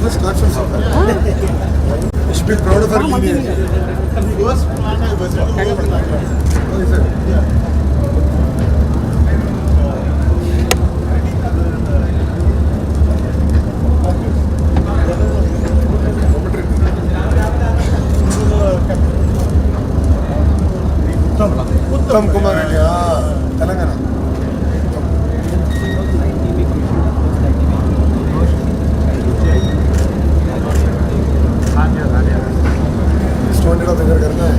just got from South Africa. You should be proud of our lineage. First plant I visited was oh, is it? Yeah. उत्तम Kumar Reddy Telangana student of इधर करना है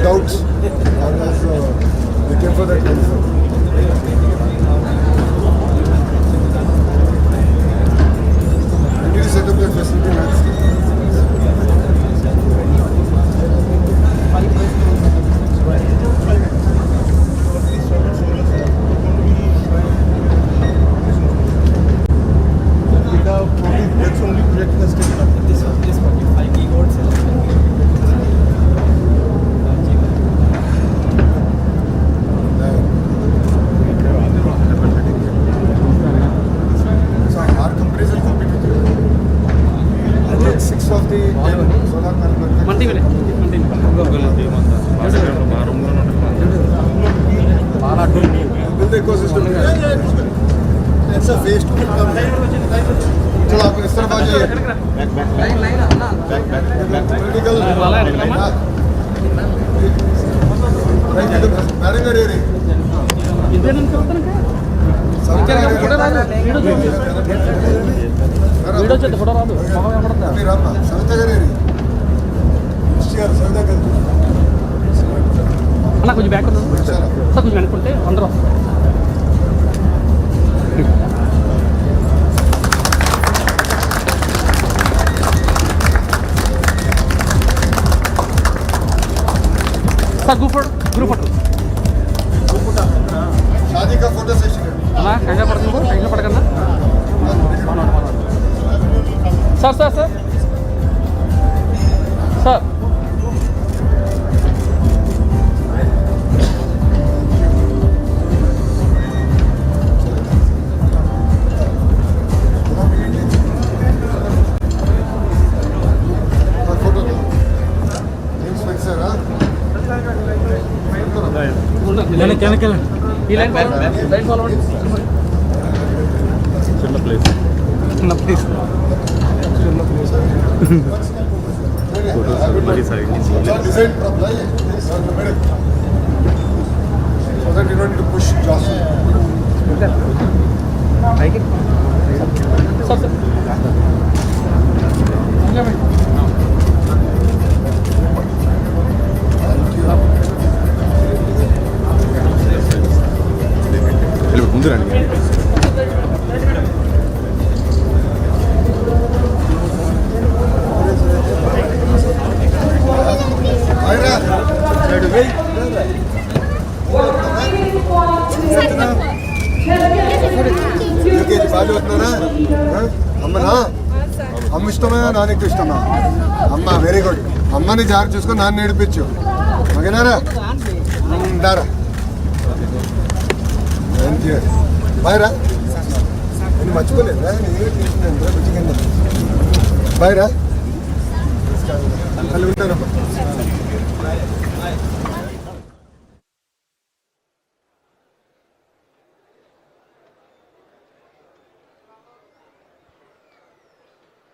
doubts. They came for that concern. We need to set up that facility next. That's only project that's taken up. This was just 45 gigawatts. Ecosystem. It's a phase to come. चलो आप इस तरफ आ जाइए. Political. Madam का रेरी. इधर हम करते हैं क्या? वीडियो चलते फोटो रादो. मगा क्या पड़ता है? अभी रामा. संता का रेरी. शेयर संता कर. అన్న కొంచెం బ్యాక్ ఉంది సార్ కొంచెం వెనుకుంటే అందరూ సార్ గ్రూప్ ఫోటో शादी का फोटो सेशन అన్నా కంగా పడుతుంది కంగా పడకన్నా సార్ సార్ సార్ సార్ ఈ లైన్ ఫాలో చిన్న ప్లేస్ మళ్ళీ సైడ్ నుంచి design so that you don't to push జాస్ పైకి సార్ ముందు రండి బాగా అవుతున్నారా అమ్మనా అమ్మ ఇష్టమా నాన్నకి ఇష్టమా అమ్మ వెరీ గుడ్ అమ్మని జాగ్రత్త చూసుకొని నాన్న నేర్పించు ఓకేనారా దారా బాయ్రా నేను మర్చిపోలేదురా నేను బాయ్రా మళ్ళీ ఉంటానమ్మా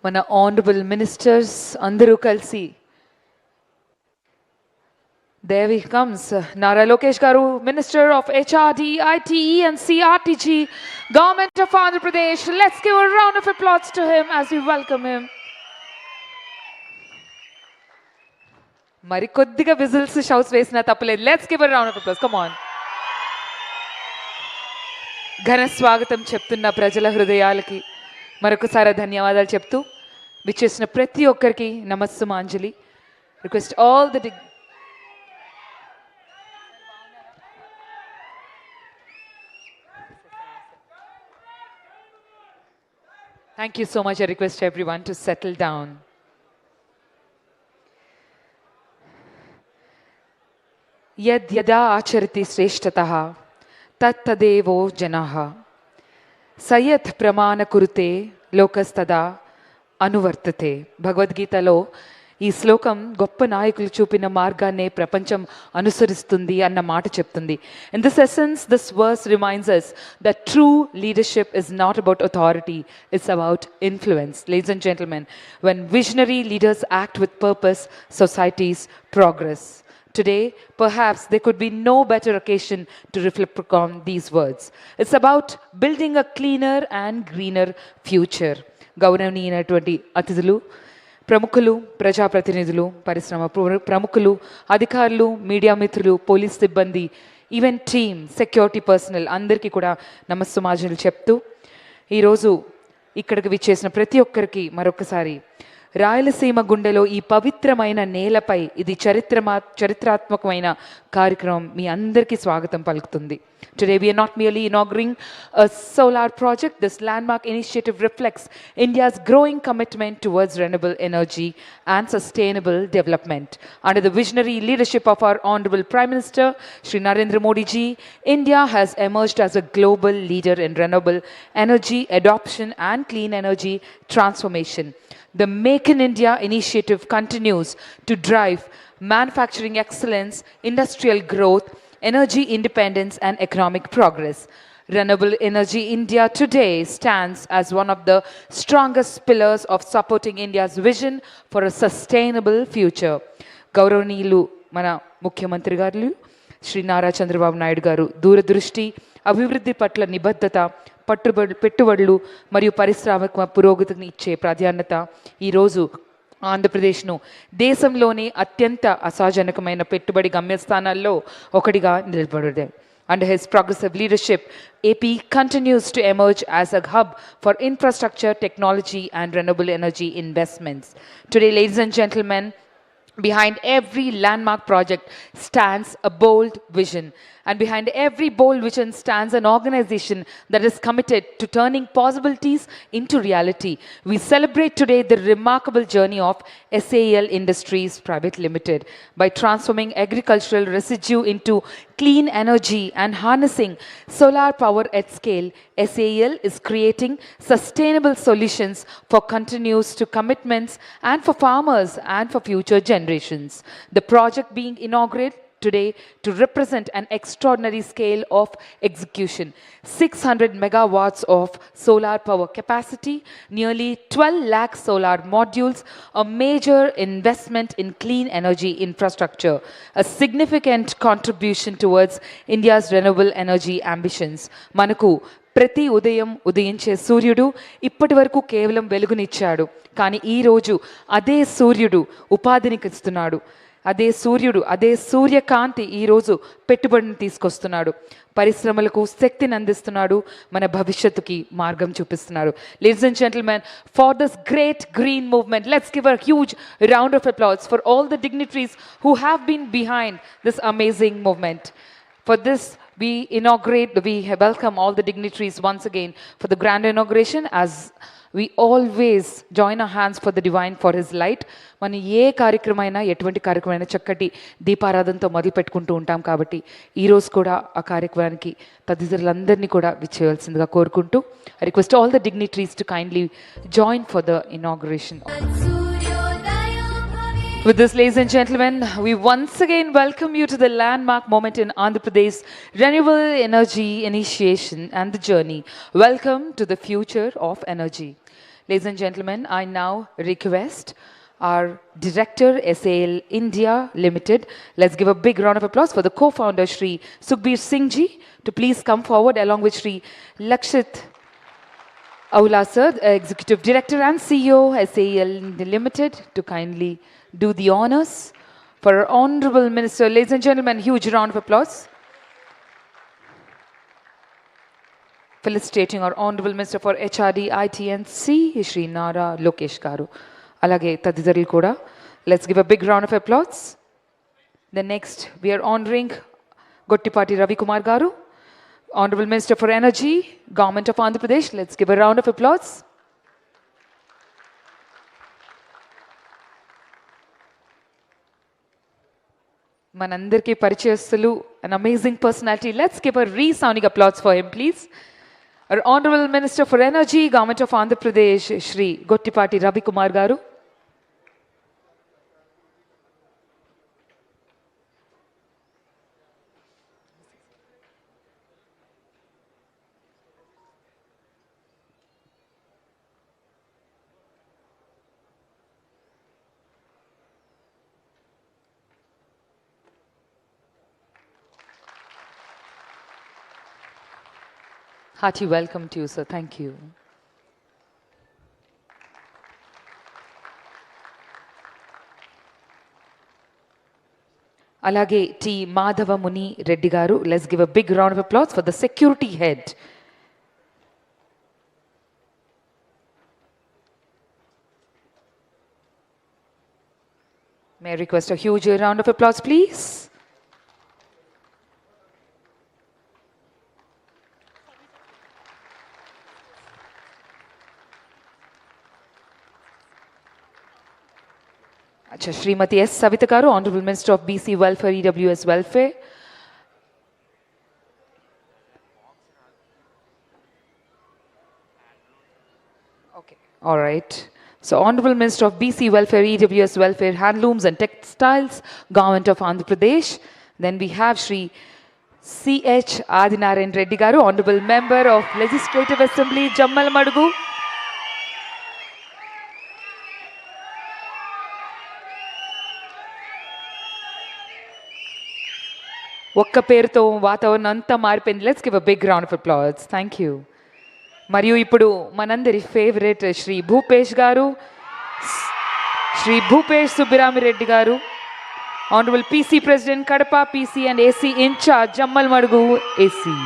మన honorable ministers అందరూ కలిసి there he comes Nara Lokesh garu minister of HRD ITE and CRTG government of Andhra Pradesh. Let's give a round of applause to him as we welcome him. మరి కొద్దిగా విజిల్స్ షౌట్స్ వేసినా తప్పలేదు. Let's give a round of applause. Come on. ఘన స్వాగతం చెప్తున్న ప్రజల హృదయాలకి మరొకసారి ధన్యవాదాలు చెప్తూ విచ్చేసిన ప్రతి ఒక్కరికి నమస్సుమాంజలి. Request all the Thank you so much. I request everyone to settle down. Yad yada acharati shreshtatah tat tadevo janaha sayat pramana kurute lokastada అనువర్తతే. భగవద్గీతలో ఈ శ్లోకం గొప్ప నాయకులు చూపిన మార్గాన్నే ప్రపంచం అనుసరిస్తుంది అన్న మాట చెప్తుంది. In this essence this verse reminds us that true leadership is not about authority, it's about influence. Ladies and gentlemen, when visionary leaders act with purpose, societies progress. Today, perhaps there could be no better occasion to reflect upon these words. It's about building a cleaner and greener future. గౌరవనీయులైనటువంటి అతిథులు, ప్రముఖులు, ప్రజాప్రతినిధులు, పరిశ్రమ ప్రముఖులు, అధికారులు, media మిత్రులు, police సిబ్బంది, event team, security personal అందరికీ కూడా నమస్సుమాంజలి చెప్తూ ఈరోజు ఇక్కడికి విచ్చేసిన ప్రతి ఒక్కరికి మరొకసారి రాయలసీమ గుండెలో ఈ పవిత్రమైన నేలపై ఇది చరిత్రాత్మకమైన కార్యక్రమం మీ అందరికీ స్వాగతం పలుకుతుంది. Today we are not merely inaugurating a solar project. This landmark initiative reflects India's growing commitment towards renewable energy and sustainable development. Under the visionary leadership of our Honorable Prime Minister, Shri Narendra Modi ji, India has emerged as a global leader in renewable energy adoption and clean energy transformation. The Make in India initiative continues to drive manufacturing excellence, industrial growth, energy independence and economic progress. Renewable Energy India today stands as one of the strongest pillars of supporting India's vision for a sustainable future. గౌరవనీయులు మన ముఖ్యమంత్రి గారు శ్రీ నారా చంద్రబాబు నాయుడు గారు దూరదృష్టి, అభివృద్ధి పట్ల నిబద్ధత, పెట్టుబడులు మరియు పారిశ్రామిక పురోగతిని ఇచ్చే ప్రాధాన్యత ఈరోజు ఆంధ్రప్రదేశ్ను దేశంలోనే అత్యంత అసాజనకమైన పెట్టుబడి గమ్యస్థానాల్లో ఒకటిగా నిలబడింది. Under his progressive leadership, AP continues to emerge as a hub for infrastructure, technology and renewable energy investments. Today, ladies and gentlemen, behind every landmark project stands a bold vision. And behind every bold vision stands an organization that is committed to turning possibilities into reality. We celebrate today the remarkable journey of SAEL Industries Private Limited. By transforming agricultural residue into clean energy and harnessing solar power at scale, SAEL is creating sustainable solutions for continuous to commitments and for farmers and for future generations. The project being inaugurated today to represent an extraordinary scale of execution. 600 megawatts of solar power capacity, nearly 12 lakh solar modules, a major investment in clean energy infrastructure, a significant contribution towards India's renewable energy ambitions. Manaku ప్రతి ఉదయం ఉదయించే సూర్యుడు ఇప్పటి వరకు కేవలం వెలుగునిచ్చాడు, కానీ ఈరోజు అదే సూర్యుడు ఉపాధిని ఇస్తున్నాడు. అదే సూర్యుడు, అదే సూర్యకాంతి ఈరోజు పెట్టుబడిని తీసుకొస్తున్నాడు, పరిశ్రమలకు శక్తిని అందిస్తున్నాడు, మన భవిష్యత్తుకి మార్గం చూపిస్తున్నాడు. Ladies and gentlemen, for this great green movement, let's give a huge round of applause for all the dignitaries who have been behind this amazing movement. For this, we welcome all the dignitaries once again for the grand inauguration as we always join our hands for the divine for his light. మనం ఏ కార్యక్రమైనా ఎటువంటి కార్యక్రమైనా చక్కటి దీపారాధనతో మొదలు పెట్టుకుంటూ ఉంటాం కాబట్టి ఈరోజు కూడా ఆ కార్యక్రమానికి తదితరులందరినీ కూడా విచ్చేయవలసిందిగా కోరుకుంటూ I request all the dignitaries to kindly join for the inauguration. With this, ladies and gentlemen, we once again welcome you to the landmark moment in Andhra Pradesh Renewable Energy Initiation and the journey. Welcome to the future of energy. Ladies and gentlemen, I now request our Director, SAEL India Limited. Let's give a big round of applause for the co-founder, Shri Sukhbir Singh ji, to please come forward along with Shri Lakshit Aula sir, Executive Director and CEO, SAEL India Limited, to kindly do the honors for our Honorable Minister. Ladies and gentlemen, huge round of applause. Felicitating our Honorable Minister for HRD, IT and C, Shri Nara Lokesh Garu. Alage tadidarulu kuda. Let's give a big round of applause. The next, we are honoring Gottipati Ravi Kumar Garu, Honorable Minister for Energy, Government of Andhra Pradesh. Let's give a round of applause. Manandarki Parichayastulu, an amazing personality. Let's give a resounding applause for him, please. Our Honorable Minister for Energy, Government of Andhra Pradesh, Shri Gottipati Ravi Kumar Garu. Hearty welcome to you, sir. Thank you. Alage T. Madhava Muni Reddy Garu. Let's give a big round of applause for the security head. May I request a huge round of applause, please? Srimati S. Savita Garu, Honorable Minister of BC Welfare, EWS Welfare. Okay, all right. So, Honorable Minister of BC Welfare, EWS Welfare, Handlooms and Textiles, Government of Andhra Pradesh. Then we have Shri C.H. Adinarayan Reddy Garu, Honorable Member of Legislative Assembly, Jammal Madugu. ఒక్క పేరుతో వాతావరణం అంతా మారిపోయింది. Let's give a big round of applause. Thank you. మరియు ఇప్పుడు మనందరి favourite Shri Bhupesh గారు, శ్రీ భూపేష్ సుబ్బిరామిరెడ్డి గారు, honourable PC president Kadapa, PC and AC incharge Jammalamadugu AC.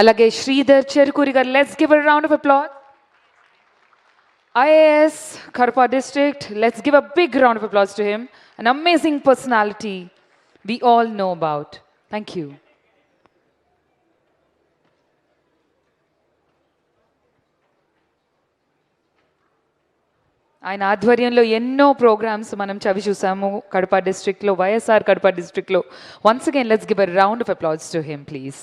అలాగే శ్రీధర్ చెరుకూరి గారు. Let's give a round of applause. IAS Karpa district, let's give a big round of applause to him. An amazing personality we all know about. Thank you. ఆయన ఆధ్వర్యంలో ఎన్నో programmes మనం చవి చూసాము కడప డిస్ట్రిక్ట్లో, వైఎస్ఆర్ కడప డిస్ట్రిక్ట్లో. Once again let's give a round of applause to him please.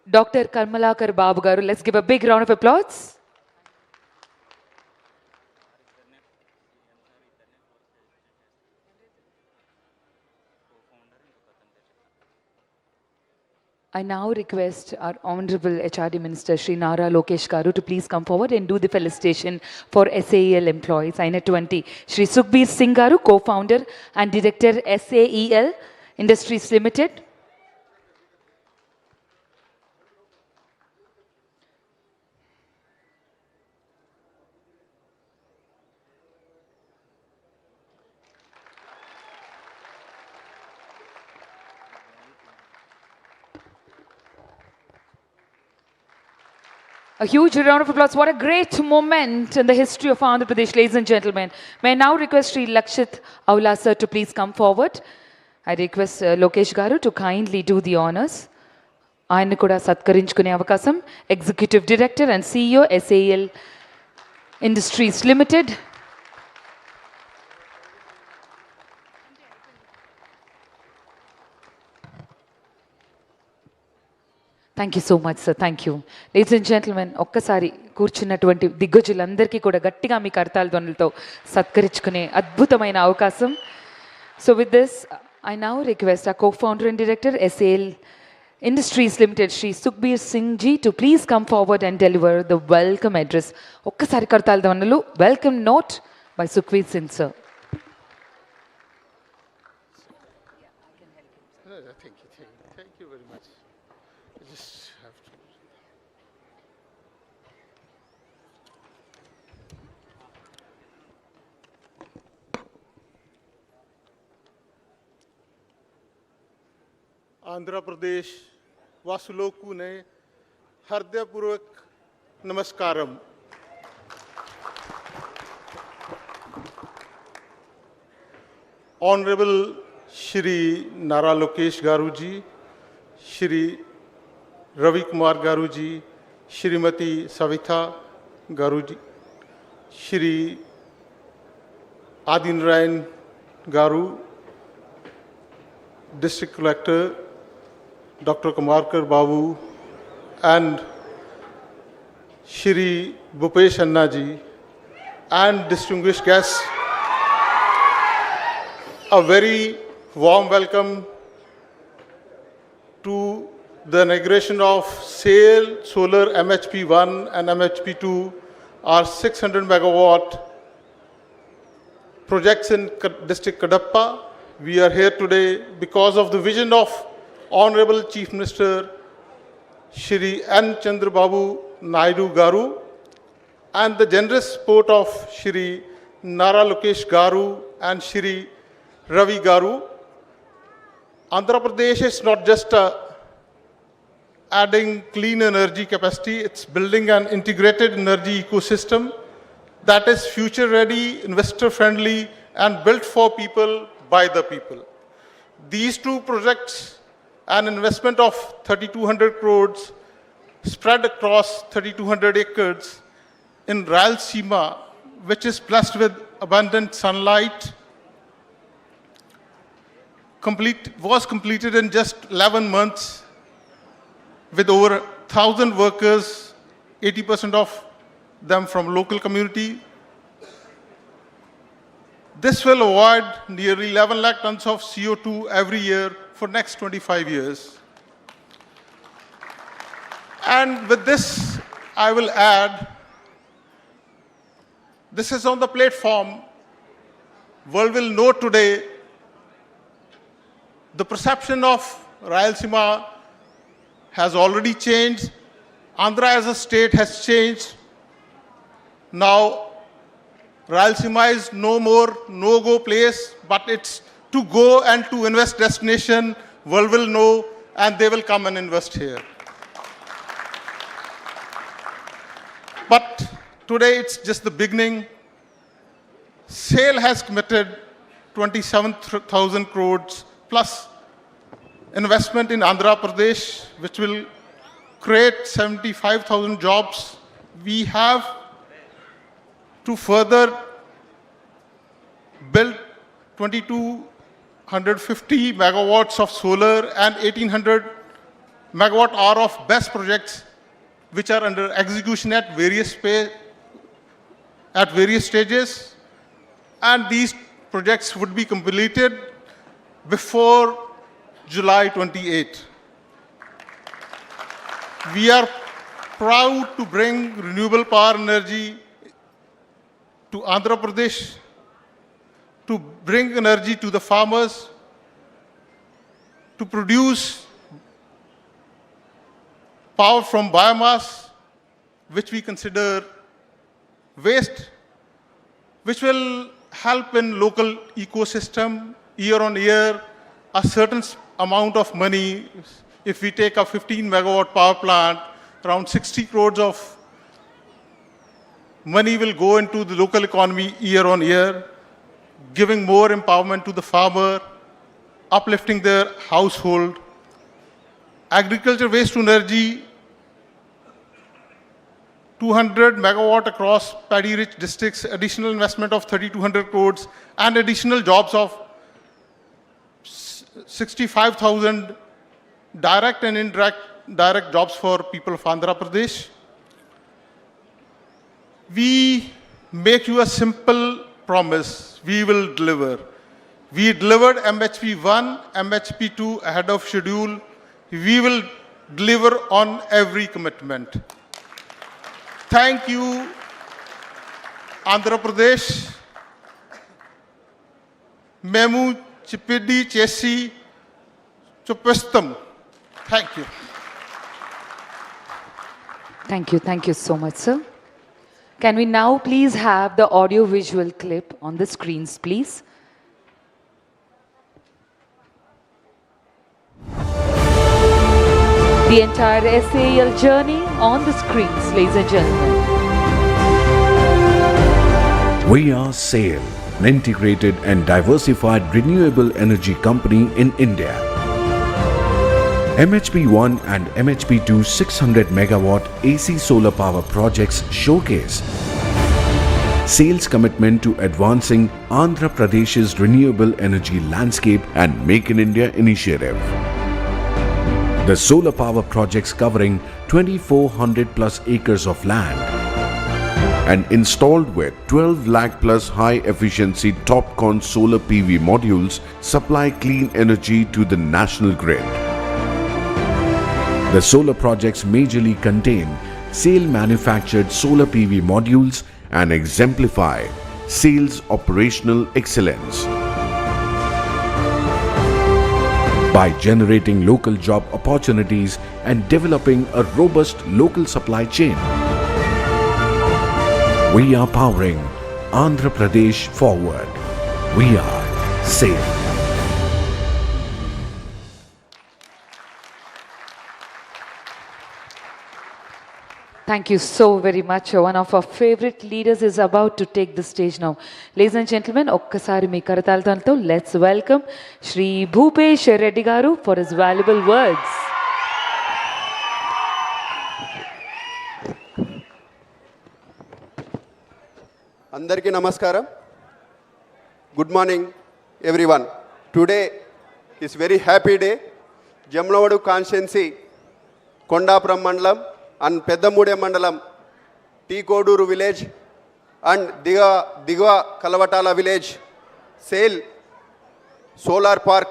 Dr. Karmalakar Babu Garu, let's give a big round of applause. I now request our Honorable HRD Minister Shri Nara Lokesh Garu to please come forward and do the felicitation for SAEL employees. Aina 20. Shri Sukhbir Singh Garu, co-founder and director SAEL Industries Limited. A huge round of applause. What a great moment in the history of Andhra Pradesh, ladies and gentlemen. May I now request Sri Lakshit Aula sir to please come forward. I request Lokesh Garu to kindly do the honors. ఆయన కూడా సత్కరించుకునే అవకాశం. Executive director and CEO SAEL Industries Limited. Thank you so much sir, thank you. Ladies and gentlemen, ఒక్కసారి కూర్చున్నటువంటి దిగ్గజులందరికీ కూడా గట్టిగా మీ కరతాళ ధ్వనులతో సత్కరించుకునే అద్భుతమైన అవకాశం. So with this I now request our co-founder and director SAL Industries Limited Shri Sukhbir Singh ji to please come forward and deliver the welcome address. ఒక్కసారి కరతాళ ధ్వనులు. Welcome note by Sukhbir Singh sir. Thank you very much. I just have to. Andhra Pradesh वासुलोकु ने हृदयपूर्वक नमस्कारम. Honorable Shri Nara Lokesh Garu ji, Shri Ravi Kumar Garu ji, Shrimati Savitha Garu ji, Shri Adinarayan Garu, District Collector Dr. Kamarkar Babu, and Shri Bhupesh Anna ji, and distinguished guests, a very warm welcome to the inauguration of SAIL Solar MHP1 and MHP2, our 600 megawatt projects in District Kadapa. We are here today because of the vision of Honorable Chief Minister Shri N. Chandrababu Naidu Garu and the generous support of Shri Nara Lokesh Garu and Shri Ravi Garu. Andhra Pradesh is not just adding clean energy capacity, it's building an integrated energy ecosystem that is future ready, investor friendly, and built for people by the people. These two projects, an investment of 3,200 crores spread across 3,200 acres in Rayalaseema, which is blessed with abundant sunlight, was completed in just 11 months with over 1,000 workers, 80% of them from local community. This will avoid nearly 11 lakh tons of CO2 every year for next 25 years. And with this, I will add, this is on the platform. World will know today the perception of Rayalaseema has already changed. Andhra as a state has changed. Now, Rayalaseema is no more no-go place, but it's to go and to invest destination. World will know and they will come and invest here. But today it's just the beginning. SAIL has committed 27,000 crores plus investment in Andhra Pradesh, which will create 75,000 jobs. We have to further build 2,250 megawatts of solar and 1,800 megawatt hour of BESS projects, which are under execution at various stages. And these projects would be completed before July 28. We are proud to bring renewable power energy to Andhra Pradesh, to bring energy to the farmers, to produce power from biomass, which we consider waste, which will help in local ecosystem year on year. A certain amount of money, if we take a 15 megawatt power plant, around 60 crores of money will go into the local economy year on year, giving more empowerment to the farmer, uplifting their household. Agriculture waste to energy, 200 megawatt across paddy-rich districts, additional investment of 3,200 crores, and additional jobs of 65,000 direct and indirect direct jobs for people of Andhra Pradesh. We make you a simple promise. We will deliver. We delivered MHP 1, MHP 2 ahead of schedule. We will deliver on every commitment. Thank you, Andhra Pradesh. Memu Chipidi Chesi Chupestam. Thank you. Thank you so much, sir. Can we now please have the audio-visual clip on the screens, please? The entire SAL journey on the screens, ladies and gentlemen. We are SAIL, an integrated and diversified renewable energy company in India. MHP1 and MHP2 600 megawatt AC solar power projects showcase SAIL's commitment to advancing Andhra Pradesh's renewable energy landscape and Make in India initiative. The solar power projects covering 2,400 plus acres of land and installed with 12 lakh plus high efficiency TOPCon solar PV modules supply clean energy to the national grid. The solar projects majorly contain SAIL manufactured solar PV modules and exemplify SAIL's operational excellence. By generating local job opportunities and developing a robust local supply chain, we are powering Andhra Pradesh forward. We are SAIL. Thank you so very much. One of our favorite leaders is about to take the stage now. Ladies and gentlemen, ఒక్కసారి మీ కరతాళాలతో let's welcome Shri Bhupesh Reddy garu for his valuable words. అందరికీ నమస్కారం. Good morning everyone. Today is very happy day. Jamnavadu constituency, Kondapuram Mandalam and Peddamudem Mandalam, T. Koduru village and Digwa Kalavatala village, SAIL Solar Park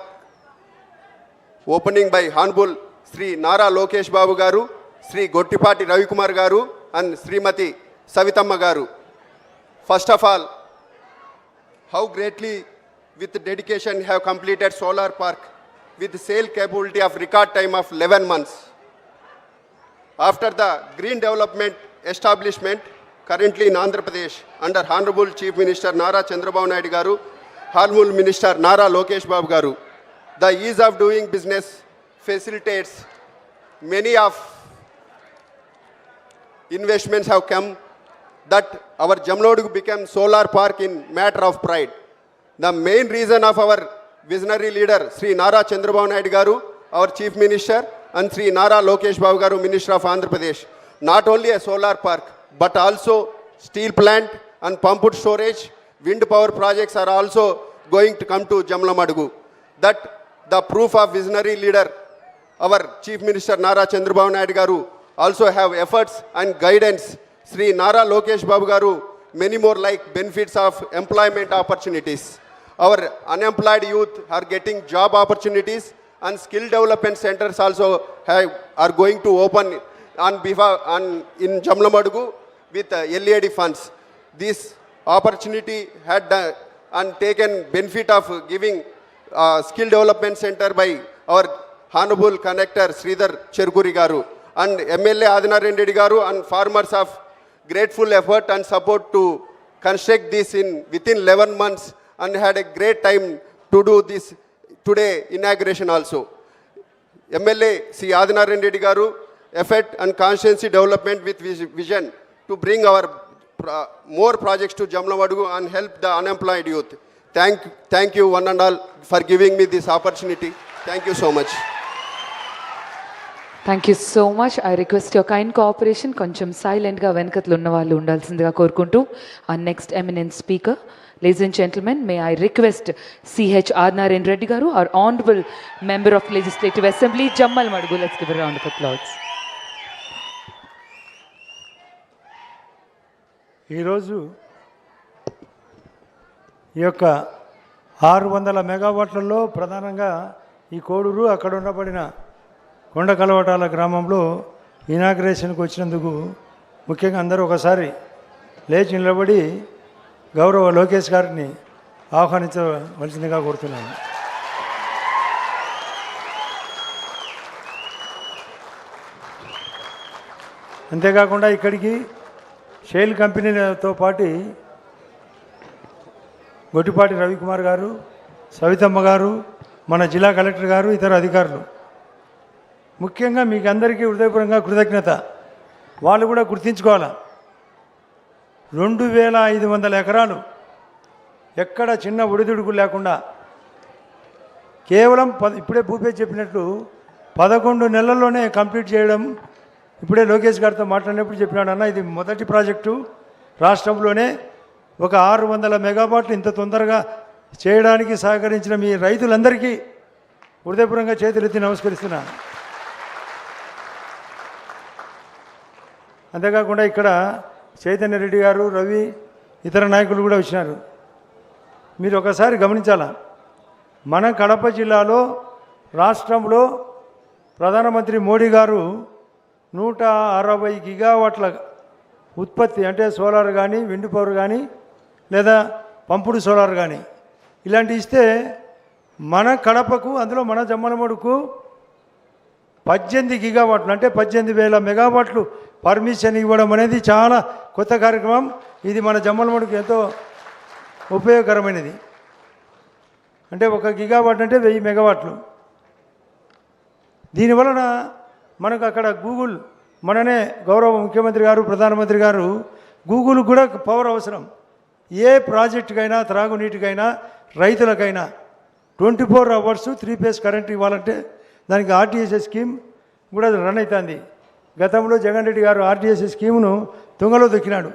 opening by Honorable Sri Nara Lokesh Babu Garu, Sri Gottipati Ravikumar Garu and Srimati Savitamma Garu. First of all, how greatly with dedication have completed solar park with SAIL capability of record time of 11 months. After the green development establishment currently in Andhra Pradesh under Honorable Chief Minister Nara Chandrababu Naidu Garu, Honorable Minister Nara Lokesh Babu Garu, the ease of doing business facilitates many of investments have come that our Jamnavadu became solar park in matter of pride. The main reason of our visionary leader Sri Nara Chandrababu Naidu Garu, our Chief Minister, and Sri Nara Lokesh Babu Garu, Minister of Andhra Pradesh, not only a solar park, but also steel plant and pumped storage, wind power projects are also going to come to Jamlamadugu. That the proof of visionary leader, our Chief Minister Nara Chandrababu Naidu Garu, also have efforts and guidance. Sri Nara Lokesh Babu Garu, many more like benefits of employment opportunities. Our unemployed youth are getting job opportunities and skill development centers also are going to open in Jamlamadugu with LED funds. This opportunity had and taken benefit of giving skill development center by our Honorable Connector Sridhar Cherkuri Garu and MLA Adinaran Reddy Garu and farmers of grateful effort and support to construct this within 11 months and had a great time to do this today inauguration also. MLA C. Adinaran Reddy Garu, effort and constituency development with vision to bring our more projects to Jamlamadugu and help the unemployed youth. Thank you one and all for giving me this opportunity. Thank you so much. Thank you so much. I request your kind cooperation. కొంచెం సైలెంట్గా వెనకట్లు ఉన్న వాళ్ళు ఉండాల్సిందిగా కోరుకుంటూ our next eminent speaker, Ladies and gentlemen, may I request C.H. Adnarayan Reddy Garu, our Honorable Member of Legislative Assembly, Jammal Madugu. Let's give a round of applause. ఈరోజు ఈ యొక్క 600 మెగావాట్లలో ప్రధానంగా ఈ కోడూరు అక్కడ ఉండబడిన కొండ కలవటాల గ్రామంలో ఇనాగ్రేషన్కి వచ్చినందుకు ముఖ్యంగా అందరూ ఒకసారి లేచి నిలబడి గౌరవ లోకేష్ గారిని ఆహ్వానించవలసిందిగా కోరుతున్నాను. అంతేకాకుండా ఇక్కడికి షేల్ కంపెనీలతో పాటు గొట్టిపాటి రవికుమార్ గారు, సవితమ్మ గారు, మన జిల్లా కలెక్టర్ గారు, ఇతర అధికారులు, ముఖ్యంగా మీకు అందరికీ హృదయపూర్వకంగా కృతజ్ఞత. వాళ్ళు కూడా గుర్తించుకోవాలా, 2500 ఎకరాలు ఎక్కడ చిన్న ఒడిదుడుకు లేకుండా కేవలం ఇప్పుడే భూపేష్ చెప్పినట్లు 11 నెలల్లోనే కంప్లీట్ చేయడం. ఇప్పుడే లోకేష్ గారితో మాట్లాడినప్పుడు చెప్పినాడు, అన్న ఇది మొదటి ప్రాజెక్టు రాష్ట్రంలోనే ఒక 600 మెగావాట్లు ఇంత తొందరగా చేయడానికి సహకరించిన మీ రైతులందరికీ హృదయపూర్వకంగా చేతులెత్తి నమస్కరిస్తున్నాను. అంతేకాకుండా ఇక్కడ చైతన్య రెడ్డి గారు, రవి, ఇతర నాయకులు కూడా వచ్చినారు. మీరు ఒకసారి గమనించాలా, మన కడప జిల్లాలో రాష్ట్రంలో ప్రధానమంత్రి మోడీ గారు 160 గిగావాట్ల ఉత్పత్తి, అంటే సోలార్ కానీ, విండ్ పవర్ కానీ, లేదా పంపుడు సోలార్ కానీ ఇలాంటి ఇస్తే మన కడపకు, అందులో మన జమ్మలమడుకు 18 గిగావాట్లు, అంటే 18,000 మెగావాట్లు పర్మిషన్ ఇవ్వడం అనేది చాలా కొత్త కార్యక్రమం. ఇది మన జమ్మలమడుకు ఎంతో ఉపయోగకరమైనది. అంటే 1 గిగావాట్ అంటే 1000 మెగావాట్లు. దీనివలన మనకు అక్కడ గూగుల్, మననే గౌరవ ముఖ్యమంత్రి గారు, ప్రధానమంత్రి గారు, గూగుల్ కూడా పవర్ అవసరం. ఏ ప్రాజెక్టుకైనా, త్రాగునీటికైనా, రైతులకైనా 24 అవర్స్ 3 ఫేజ్ కరెంట్ ఇవ్వాలంటే దానికి ఆర్టీఎస్ఎస్ స్కీమ్ కూడా రన్ అవుతుంది. గతంలో జగన్ రెడ్డి గారు ఆర్టీఎస్ఎస్ స్కీమును తుంగలో దొక్కినాడు.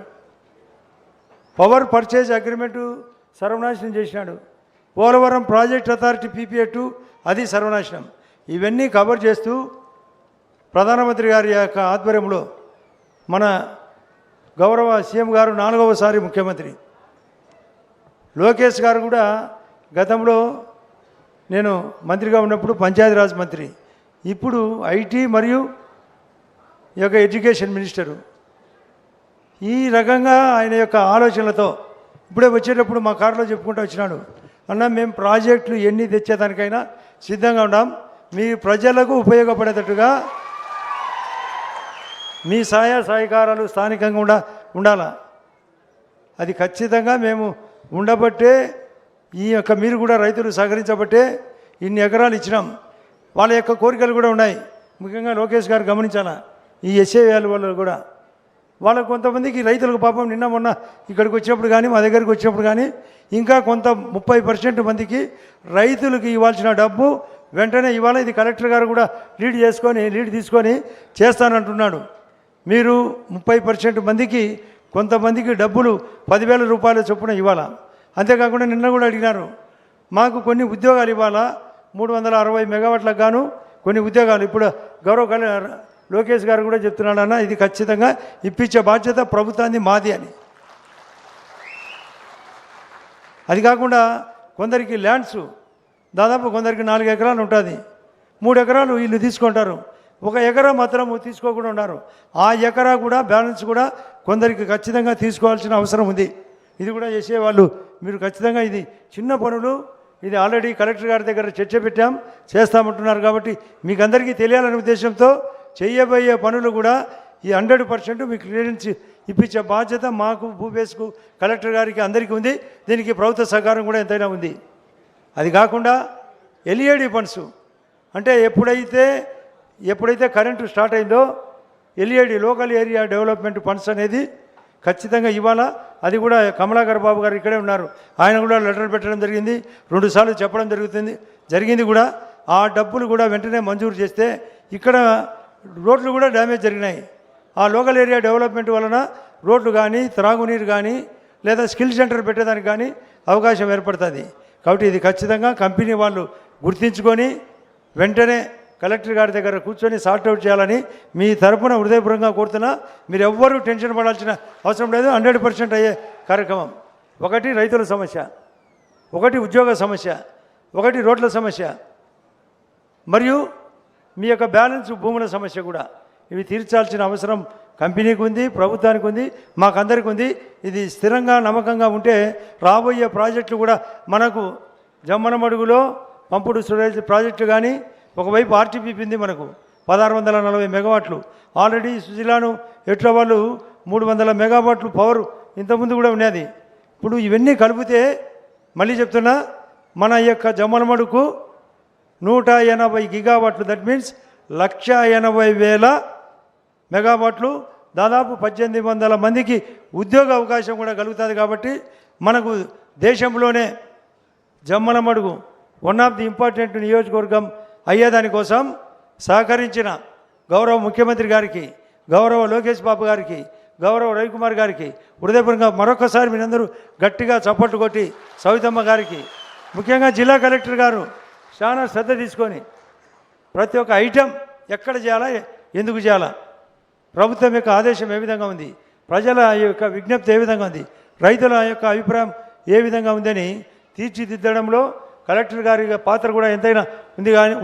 పవర్ పర్చేజ్ అగ్రిమెంటు సర్వనాశనం చేసినాడు. పోలవరం ప్రాజెక్ట్ అథారిటీ PPA2 అది సర్వనాశనం. ఇవన్నీ కవర్ చేస్తూ ప్రధానమంత్రి గారి యొక్క ఆధ్వర్యంలో మన గౌరవ సీఎం గారు 4వసారి ముఖ్యమంత్రి, లోకేష్ గారు కూడా గతంలో నేను మంత్రిగా ఉన్నప్పుడు పంచాయతీరాజ్ మంత్రి, ఇప్పుడు ఐటీ మరియు ఈ యొక్క ఎడ్యుకేషన్ మినిస్టరు. ఈ రకంగా ఆయన యొక్క ఆలోచనలతో ఇప్పుడే వచ్చేటప్పుడు మా కారులో చెప్పుకుంటూ వచ్చినాడు, అన్న మేము ప్రాజెక్టులు ఎన్ని తెచ్చేదానికైనా సిద్ధంగా ఉన్నాం, మీ ప్రజలకు ఉపయోగపడేటట్టుగా మీ సహకారాలు స్థానికంగా ఉండాలా. అది ఖచ్చితంగా మేము ఉండబట్టే, ఈ యొక్క మీరు కూడా రైతులు సహకరించబట్టే ఇన్ని ఎకరాలు ఇచ్చినాం. వాళ్ళ యొక్క కోరికలు కూడా ఉన్నాయి. ముఖ్యంగా లోకేష్ గారు గమనించాలా, ఈ ఎస్ఏ వాళ్ళు కూడా వాళ్ళకు కొంతమందికి రైతులకు పాపం నిన్న మొన్న ఇక్కడికి వచ్చినప్పుడు కానీ, మా దగ్గరికి వచ్చినప్పుడు కానీ, ఇంకా కొంత 30% మందికి రైతులకు ఇవ్వాల్సిన డబ్బు వెంటనే ఇవాళ ఇది కలెక్టర్ గారు కూడా లీడ్ తీసుకొని చేస్తానంటున్నాడు. మీరు 30% మందికి, కొంతమందికి డబ్బులు 10,000 రూపాయల చొప్పున ఇవ్వాలా. అంతేకాకుండా నిన్న కూడా అడిగినారు, మాకు కొన్ని ఉద్యోగాలు ఇవ్వాలా, 360 మెగావాట్లకు గాను కొన్ని ఉద్యోగాలు. ఇప్పుడు గౌరవ లోకేష్ గారు కూడా చెప్తున్నాడన్న, ఇది ఖచ్చితంగా ఇప్పించే బాధ్యత ప్రభుత్వాన్ని, మాది అని. అది కాకుండా కొందరికి ల్యాండ్స్ దాదాపు కొందరికి 4 ఎకరాలు ఉంటుంది, 3 ఎకరాలు వీళ్ళు తీసుకుంటారు, 1 ఎకరా మాత్రం తీసుకోకుండా ఉన్నారు. ఆ ఎకరా కూడా బ్యాలెన్స్ కూడా కొందరికి ఖచ్చితంగా తీసుకోవాల్సిన అవసరం ఉంది. ఇది కూడా చేసేవాళ్ళు మీరు ఖచ్చితంగా, ఇది చిన్న పనులు, ఇది ఆల్రెడీ కలెక్టర్ గారి దగ్గర చర్చ పెట్టాం, చేస్తామంటున్నారు. కాబట్టి మీకు అందరికీ తెలియాలనే ఉద్దేశంతో చేయబోయే పనులు కూడా ఈ 100% మీకు క్లియరెన్స్ ఇప్పించే బాధ్యత మాకు, భూపేష్కు, కలెక్టర్ గారికి, అందరికీ ఉంది. దీనికి ప్రభుత్వ సహకారం కూడా ఎంతైనా ఉంది. అది కాకుండా ఎల్ఈడి ఫండ్స్, అంటే ఎప్పుడైతే కరెంటు స్టార్ట్ అయిందో LED local area development funds అనేది ఖచ్చితంగా ఇవ్వాలా. అది కూడా కమలాకర్ బాబు గారు ఇక్కడే ఉన్నారు, ఆయన కూడా లెటర్ పెట్టడం జరిగింది, 2 సార్లు చెప్పడం జరిగింది కూడా. ఆ డబ్బులు కూడా వెంటనే మంజూరు చేస్తే, ఇక్కడ రోడ్లు కూడా డ్యామేజ్ జరిగినాయి. ఆ లోకల్ ఏరియా డెవలప్మెంట్ వలన రోడ్లు కానీ, త్రాగునీరు కానీ, లేదా స్కిల్ సెంటర్ పెట్టేదానికి కానీ అవకాశం ఏర్పడుతుంది. కాబట్టి ఇది ఖచ్చితంగా కంపెనీ వాళ్ళు గుర్తించుకొని వెంటనే కలెక్టర్ గారి దగ్గర కూర్చొని సార్ట్అవుట్ చేయాలని మీ తరపున హృదయపూర్వకంగా కోరుతున్నా. మీరు ఎవ్వరూ టెన్షన్ పడాల్సిన అవసరం లేదు. 100% అయ్యే కార్యక్రమం. ఒకటి రైతుల సమస్య, ఒకటి ఉద్యోగ సమస్య, ఒకటి రోడ్ల సమస్య, మరియు మీ యొక్క బ్యాలెన్స్ భూముల సమస్య కూడా. ఇవి తీర్చాల్సిన అవసరం కంపెనీకి ఉంది, ప్రభుత్వానికి ఉంది, మాకందరికి ఉంది. ఇది స్థిరంగా నమ్మకంగా ఉంటే రాబోయే ప్రాజెక్టులు కూడా మనకు జమ్మనమడుగులో పంపుడు స్టోరేజ్ ప్రాజెక్టు కానీ, ఒకవైపు ఆర్టీపీపీ ఉంది మనకు 1640 మెగావాట్లు. ఆల్రెడీ సుజిలాను ఎట్ల వాళ్ళు 300 మెగావాట్లు పవర్ ఇంతకుముందు కూడా ఉన్నది. ఇప్పుడు ఇవన్నీ కలిపితే మళ్ళీ చెప్తున్నా, మన యొక్క జమ్మలమడుకు 180 గిగావాట్లు, దట్ మీన్స్ 1,80,000 మెగావాట్లు, దాదాపు 1,800 మందికి ఉద్యోగ అవకాశం కూడా కలుగుతుంది. కాబట్టి మనకు దేశంలోనే Jammalamadugu one of the important నియోజకవర్గం అయ్యేదానికోసం సహకరించిన గౌరవ ముఖ్యమంత్రి గారికి, గౌరవ లోకేష్ బాబు గారికి, గౌరవ రవికుమార్ గారికి హృదయపూర్వకంగా మరొకసారి మీరందరూ గట్టిగా చప్పట్లు కొట్టి, సవితమ్మ గారికి, ముఖ్యంగా జిల్లా కలెక్టర్ గారు చాలా శ్రద్ధ తీసుకొని ప్రతి ఒక్క ఐటెం ఎక్కడ చేయాలా, ఎందుకు చేయాలా, ప్రభుత్వం యొక్క ఆదేశం ఏ విధంగా ఉంది, ప్రజల యొక్క విజ్ఞప్తి ఏ విధంగా ఉంది, రైతుల యొక్క అభిప్రాయం ఏ విధంగా ఉందని తీర్చిదిద్దడంలో కలెక్టర్ గారి పాత్ర కూడా ఎంతైనా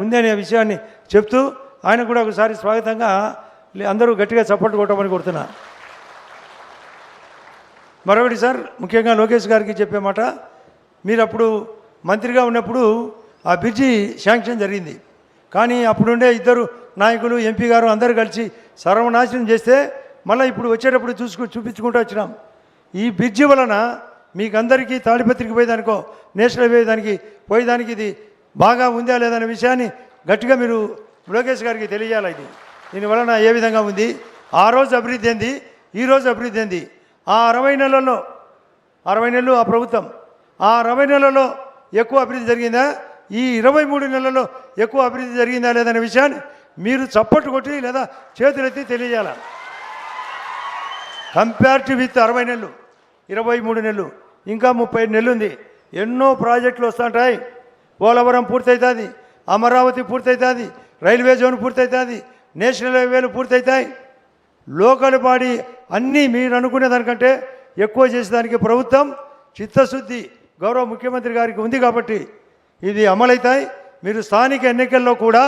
ఉంది అనే విషయాన్ని చెప్తూ ఆయన కూడా ఒకసారి స్వాగతంగా అందరూ గట్టిగా చప్పట్లు కొట్టమని కోరుతున్నా. మరొకటి సార్, ముఖ్యంగా లోకేష్ గారికి చెప్పే మాట, మీరు అప్పుడు మంత్రిగా ఉన్నప్పుడు ఆ బ్రిడ్జి శాంక్షన్ జరిగింది. కానీ అప్పుడుండే ఇద్దరు నాయకులు, ఎంపీ గారు అందరూ కలిసి సర్వనాశనం చేస్తే మళ్ళీ ఇప్పుడు వచ్చేటప్పుడు చూపించుకుంటూ వచ్చినాం. ఈ బ్రిడ్జి వలన మీకు అందరికీ తాడిపత్రికి పోయేదానికో, నేషనల్ పోయేదానికి ఇది బాగా ఉందా లేదనే విషయాన్ని గట్టిగా మీరు లోకేష్ గారికి తెలియాలి. దీనివలన ఏ విధంగా ఉంది, ఆ రోజు అభివృద్ధి ఏంది, ఈరోజు అభివృద్ధి ఏంది, ఆ 60 నెలల్లో 60 నెలలు ఆ ప్రభుత్వం, ఆ 60 నెలల్లో ఎక్కువ అభివృద్ధి జరిగిందా, ఈ 23 నెలల్లో ఎక్కువ అభివృద్ధి జరిగిందా లేదనే విషయాన్ని మీరు చప్పట్టు కొట్టి లేదా చేతులెత్తి తెలియజేయాలి. కంపేర్ విత్ 60 నెలలు, 23 నెలలు, ఇంకా 35 నెలలు ఉంది. ఎన్నో ప్రాజెక్టులు వస్తుంటాయి. పోలవరం పూర్తవుతుంది, అమరావతి పూర్తవుతుంది, రైల్వే జోన్ పూర్తవుతుంది, నేషనల్ హైవేలు పూర్తవుతాయి. లోకల్ బాడీ అన్నీ మీరు అనుకునే దానికంటే ఎక్కువ చేసేదానికి ప్రభుత్వం చిత్తశుద్ధి గౌరవ ముఖ్యమంత్రి గారికి ఉంది. కాబట్టి ఇది అమలవుతాయి. మీరు స్థానిక ఎన్నికల్లో కూడా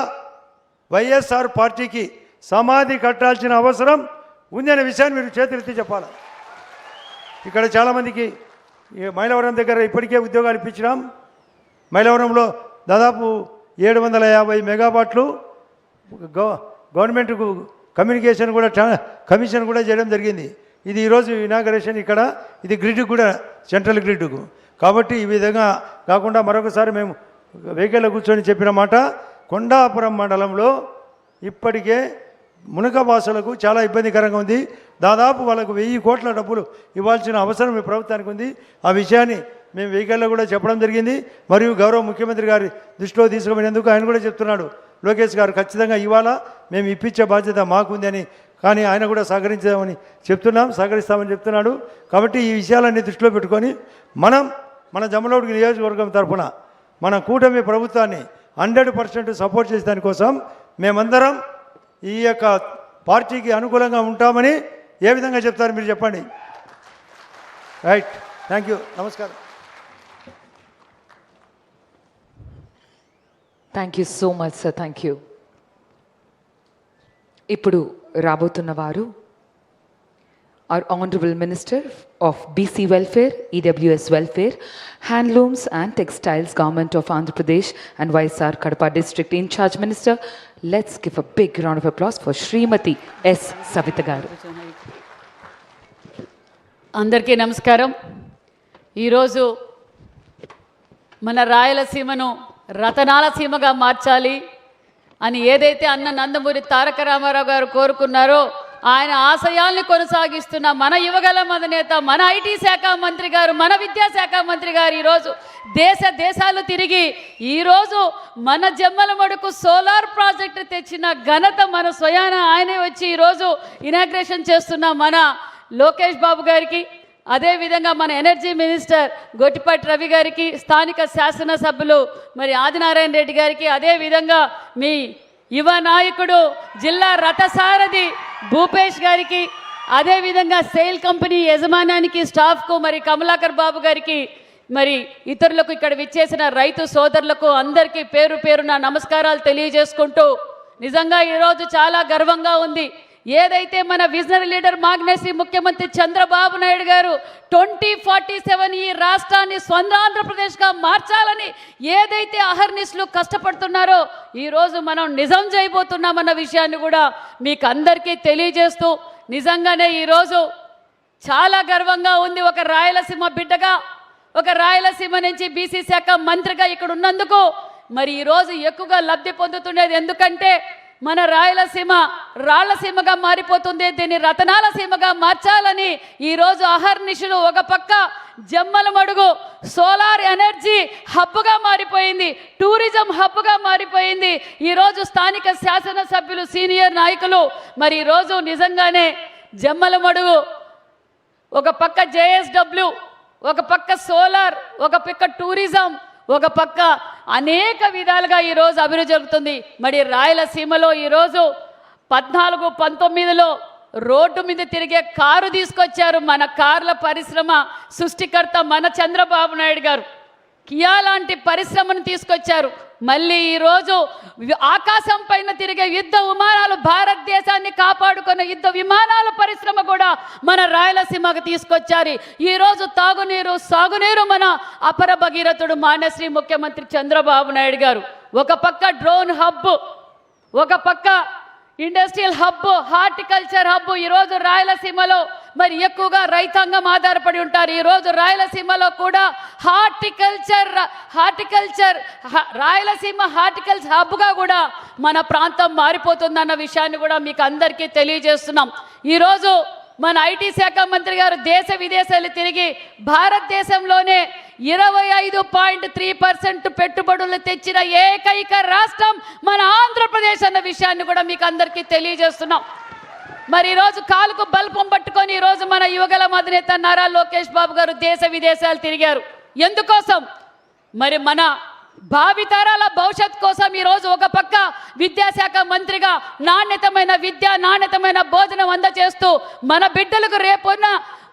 వైఎస్ఆర్ పార్టీకి సమాధి కట్టాల్సిన అవసరం ఉంది అనే విషయాన్ని మీరు చేతులెత్తి చెప్పాలి. ఇక్కడ చాలామందికి మైలవరం దగ్గర ఇప్పటికే ఉద్యోగాలు ఇప్పించినాం. మైలవరంలో దాదాపు 750 మెగావాట్లు గవర్నమెంట్కు కమ్యూనికేషన్ కూడా కమిషన్ కూడా చేయడం జరిగింది. ఇది ఈరోజు ఇనాగరేషన్ ఇక్కడ, ఇది గ్రిడ్కు కూడా, సెంట్రల్ గ్రిడ్కు. కాబట్టి ఈ విధంగా కాకుండా మరొకసారి మేము వెహికల్లో కూర్చొని చెప్పిన మాట, కొండాపురం మండలంలో ఇప్పటికే మునకవాసులకు చాలా ఇబ్బందికరంగా ఉంది. దాదాపు వాళ్ళకు 1000 కోట్ల డబ్బులు ఇవ్వాల్సిన అవసరం ఈ ప్రభుత్వానికి ఉంది. ఆ విషయాన్ని మేము వెహికల్లో కూడా చెప్పడం జరిగింది. మరియు గౌరవ ముఖ్యమంత్రి గారి దృష్టిలో తీసుకుపోయినందుకు ఆయన కూడా చెప్తున్నాడు, లోకేష్ గారు ఖచ్చితంగా ఇవ్వాలా, మేము ఇప్పించే బాధ్యత మాకుంది అని. కానీ ఆయన కూడా సహకరించామని సహకరిస్తామని చెప్తున్నాడు. కాబట్టి ఈ విషయాలన్నీ దృష్టిలో పెట్టుకొని మన జమ్మలమడుగు నియోజకవర్గం తరఫున మన కూటమి ప్రభుత్వాన్ని 100% సపోర్ట్ చేసే దానికోసం మేమందరం ఈ యొక్క పార్టీకి అనుకూలంగా ఉంటామని ఏ విధంగా చెప్తారు మీరు చెప్పండి. రైట్, థ్యాంక్ యూ, నమస్కారం. Thank you so much sir, thank you. ఇప్పుడు రాబోతున్న వారు our Honorable Minister of BC Welfare, EWS Welfare, Handlooms and Textiles, Government of Andhra Pradesh and YSR Kadapa District In Charge Minister. Let's give a big round of applause for Srimati S. Savita garu. అందరికీ నమస్కారం. ఈరోజు మన రాయలసీమను రతనాల సీమగా మార్చాలి అని ఏదైతే అన్న నందమూరి తారక రామారావు గారు కోరుకున్నారో ఆయన ఆశయాల్ని కొనసాగిస్తున్న మన యువగలం అధినేత, మన ఐటీ శాఖ మంత్రి గారు, మన విద్యాశాఖ మంత్రి గారు ఈరోజు దేశాలు తిరిగి ఈరోజు మన జమ్మలమడుగు సోలార్ ప్రాజెక్టు తెచ్చిన ఘనత మన స్వయాన ఆయనే వచ్చి ఈరోజు ఇనాగ్రేషన్ చేస్తున్న మన లోకేష్ బాబు గారికి, అదేవిధంగా మన ఎనర్జీ మినిస్టర్ గొట్టిపాటి రవి గారికి, స్థానిక శాసనసభ్యులు మరి ఆదినారాయణ రెడ్డి గారికి, అదేవిధంగా మీ యువ నాయకుడు జిల్లా రథసారథి భూపేష్ గారికి, అదేవిధంగా సెయిల్ కంపెనీ యజమానానికి, స్టాఫ్కు, మరి కమలాకర్ బాబు గారికి, మరి ఇతరులకు ఇక్కడ విచ్చేసిన రైతు సోదరులకు అందరికీ పేరు పేరున నమస్కారాలు తెలియజేసుకుంటూ, నిజంగా ఈరోజు చాలా గర్వంగా ఉంది. ఏదైతే మన విజనరీ లీడర్ మాగ్నశ్రీ ముఖ్యమంత్రి చంద్రబాబు నాయుడు గారు 2047 ఈ రాష్ట్రాన్ని స్వర్ణాంధ్రప్రదేశ్గా మార్చాలని ఏదైతే అహర్నిశలు కష్టపడుతున్నారో ఈరోజు మనం నిజం చేయబోతున్నామన్న విషయాన్ని కూడా మీకు అందరికీ తెలియజేస్తూ, నిజంగానే ఈరోజు చాలా గర్వంగా ఉంది. ఒక రాయలసీమ బిడ్డగా, ఒక రాయలసీమ నుంచి బీసీ శాఖ మంత్రిగా ఇక్కడ ఉన్నందుకు మరి ఈరోజు ఎక్కువగా లబ్ధి పొందుతుండేది. ఎందుకంటే మన రాయలసీమ రాళ్లసీమగా మారిపోతుంది, దీన్ని రతనాల సీమగా మార్చాలని ఈరోజు అహర్నిశలు ఒక పక్క జమ్మలమడుగు సోలార్ ఎనర్జీ హబ్గా మారిపోయింది, టూరిజం హబ్గా మారిపోయింది. ఈరోజు స్థానిక శాసనసభ్యులు, సీనియర్ నాయకులు మరి ఈరోజు నిజంగానే జమ్మలమడుగు ఒక పక్క జేఎస్డబ్ల్యూ, ఒక పక్క సోలార్, ఒక పక్క టూరిజం, ఒక పక్క అనేక విధాలుగా ఈరోజు అభివృద్ధి జరుగుతుంది. మరి రాయలసీమలో ఈరోజు 14-19లో రోడ్డు మీద తిరిగే కారు తీసుకొచ్చారు. మన కార్ల పరిశ్రమ సృష్టికర్త మన చంద్రబాబు నాయుడు గారు కియా లాంటి పరిశ్రమను తీసుకొచ్చారు. మళ్ళీ ఈరోజు ఆకాశం పైన తిరిగే యుద్ధ విమానాలు, భారతదేశాన్ని కాపాడుకునే యుద్ధ విమానాల పరిశ్రమ కూడా మన రాయలసీమకు తీసుకొచ్చారు. ఈరోజు తాగునీరు, సాగునీరు మన అపర భగీరథుడు మాన్యశ్రీ ముఖ్యమంత్రి చంద్రబాబు నాయుడు గారు. ఒక పక్క డ్రోన్ హబ్, ఒక పక్క ఇండస్ట్రియల్ హబ్, హార్టికల్చర్ హబ్. ఈరోజు రాయలసీమలో మరి ఎక్కువగా రైతాంగం ఆధారపడి ఉంటారు. ఈరోజు రాయలసీమలో కూడా రాయలసీమ హార్టికల్చర్ హబ్గా కూడా మన ప్రాంతం మారిపోతుందన్న విషయాన్ని కూడా మీకు అందరికీ తెలియజేస్తున్నాం. ఈరోజు మన ఐటీ శాఖ మంత్రి గారు దేశ విదేశాలు తిరిగి భారతదేశంలోనే 25.3% పెట్టుబడులు తెచ్చిన ఏకైక రాష్ట్రం మన ఆంధ్రప్రదేశ్ అన్న విషయాన్ని కూడా మీకు అందరికీ తెలియజేస్తున్నాం. మరి ఈరోజు కాలుకు బల్పం పట్టుకొని ఈరోజు మన యువగల అధినేత నారా లోకేష్ బాబు గారు దేశ విదేశాలు తిరిగారు. ఎందుకోసం? మరి మన భావితరాల భవిష్యత్ కోసం ఈరోజు ఒక పక్క విద్యాశాఖ మంత్రిగా నాణ్యతమైన విద్య, నాణ్యతమైన భోజనం అందజేస్తూ మన బిడ్డలకు రేపున్న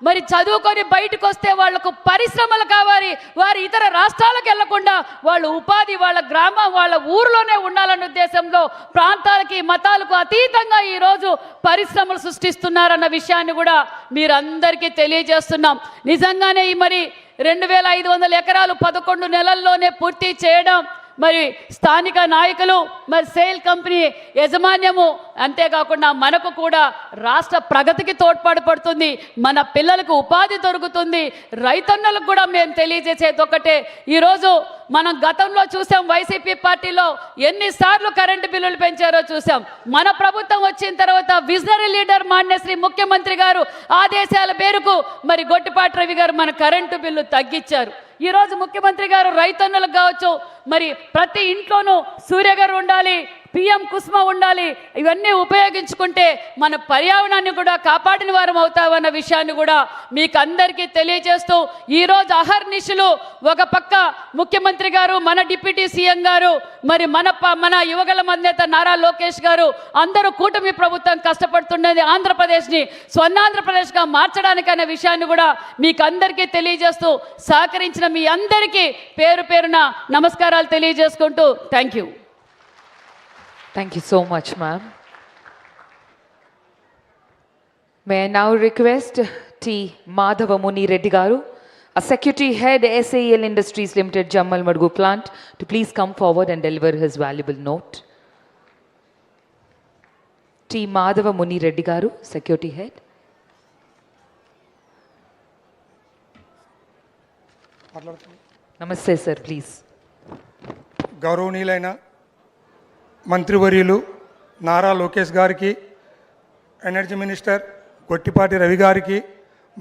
మరి చదువుకొని బయటకు వస్తే వాళ్లకు పరిశ్రమలు కావాలి, వారు ఇతర రాష్ట్రాలకు వెళ్లకుండా వాళ్ళు ఉపాధి వాళ్ళ గ్రామం, వాళ్ళ ఊర్లోనే ఉండాలన్న ఉద్దేశంలో ప్రాంతాలకి, మతాలకు అతీతంగా ఈరోజు పరిశ్రమలు సృష్టిస్తున్నారన్న విషయాన్ని కూడా మీరందరికీ తెలియజేస్తున్నాం. నిజంగానే ఈ మరి 2500 ఎకరాలు 11 నెలల్లోనే పూర్తి చేయడం, మరి స్థానిక నాయకులు, మరి సెయిల్ కంపెనీ యజమాన్యము, అంతేకాకుండా మనకు కూడా రాష్ట్ర ప్రగతికి తోడ్పాటుపడుతుంది, మన పిల్లలకు ఉపాధి దొరుకుతుంది. రైతన్నలకు కూడా మేము తెలియజేసేది ఒకటే, ఈరోజు మనం గతంలో చూసాం వైసీపీ పార్టీలో ఎన్నిసార్లు కరెంటు బిల్లులు పెంచారో చూసాం. మన ప్రభుత్వం వచ్చిన తర్వాత విజనరీ లీడర్ మాన్యశ్రీ ముఖ్యమంత్రి గారు ఆదేశాల మేరకు మరి గొట్టిపాటి రవి గారు మన కరెంటు బిల్లు తగ్గించారు. ఈరోజు ముఖ్యమంత్రి గారు రైతన్నులకు కావచ్చు, మరి ప్రతి ఇంట్లోనూ సూర్యగారు ఉండాలి, పిఎం కుసుమ ఉండాలి, ఇవన్నీ ఉపయోగించుకుంటే మన పర్యావరణాన్ని కూడా కాపాడిన వారం అవుతామన్న విషయాన్ని కూడా మీకు అందరికీ తెలియజేస్తూ, ఈరోజు అహర్నిశలు ఒక పక్క ముఖ్యమంత్రి గారు, మన డిప్యూటీ సీఎం గారు, మరి మన యువగల అధినేత నారా లోకేష్ గారు అందరూ కూటమి ప్రభుత్వం కష్టపడుతున్నది ఆంధ్రప్రదేశ్ని స్వర్ణాంధ్రప్రదేశ్గా మార్చడానికి అనే విషయాన్ని కూడా మీకు అందరికీ తెలియజేస్తూ, సహకరించిన మీ అందరికీ పేరు పేరున నమస్కారాలు తెలియజేసుకుంటూ thank you. Thank you so much, ma'am. May I now request T. Madhava Muni Reddy Garu, a Secretary Head SAEL Industries Limited, Jammal Madugu Plant, to please come forward and deliver his valuable note. T. Madhava Muni Reddy Garu, Security Head. Namaste, sir, please. గౌరవనీయులైన మంత్రివర్యులు నారా లోకేష్ గారికి, energy minister Gottipati Ravi గారికి,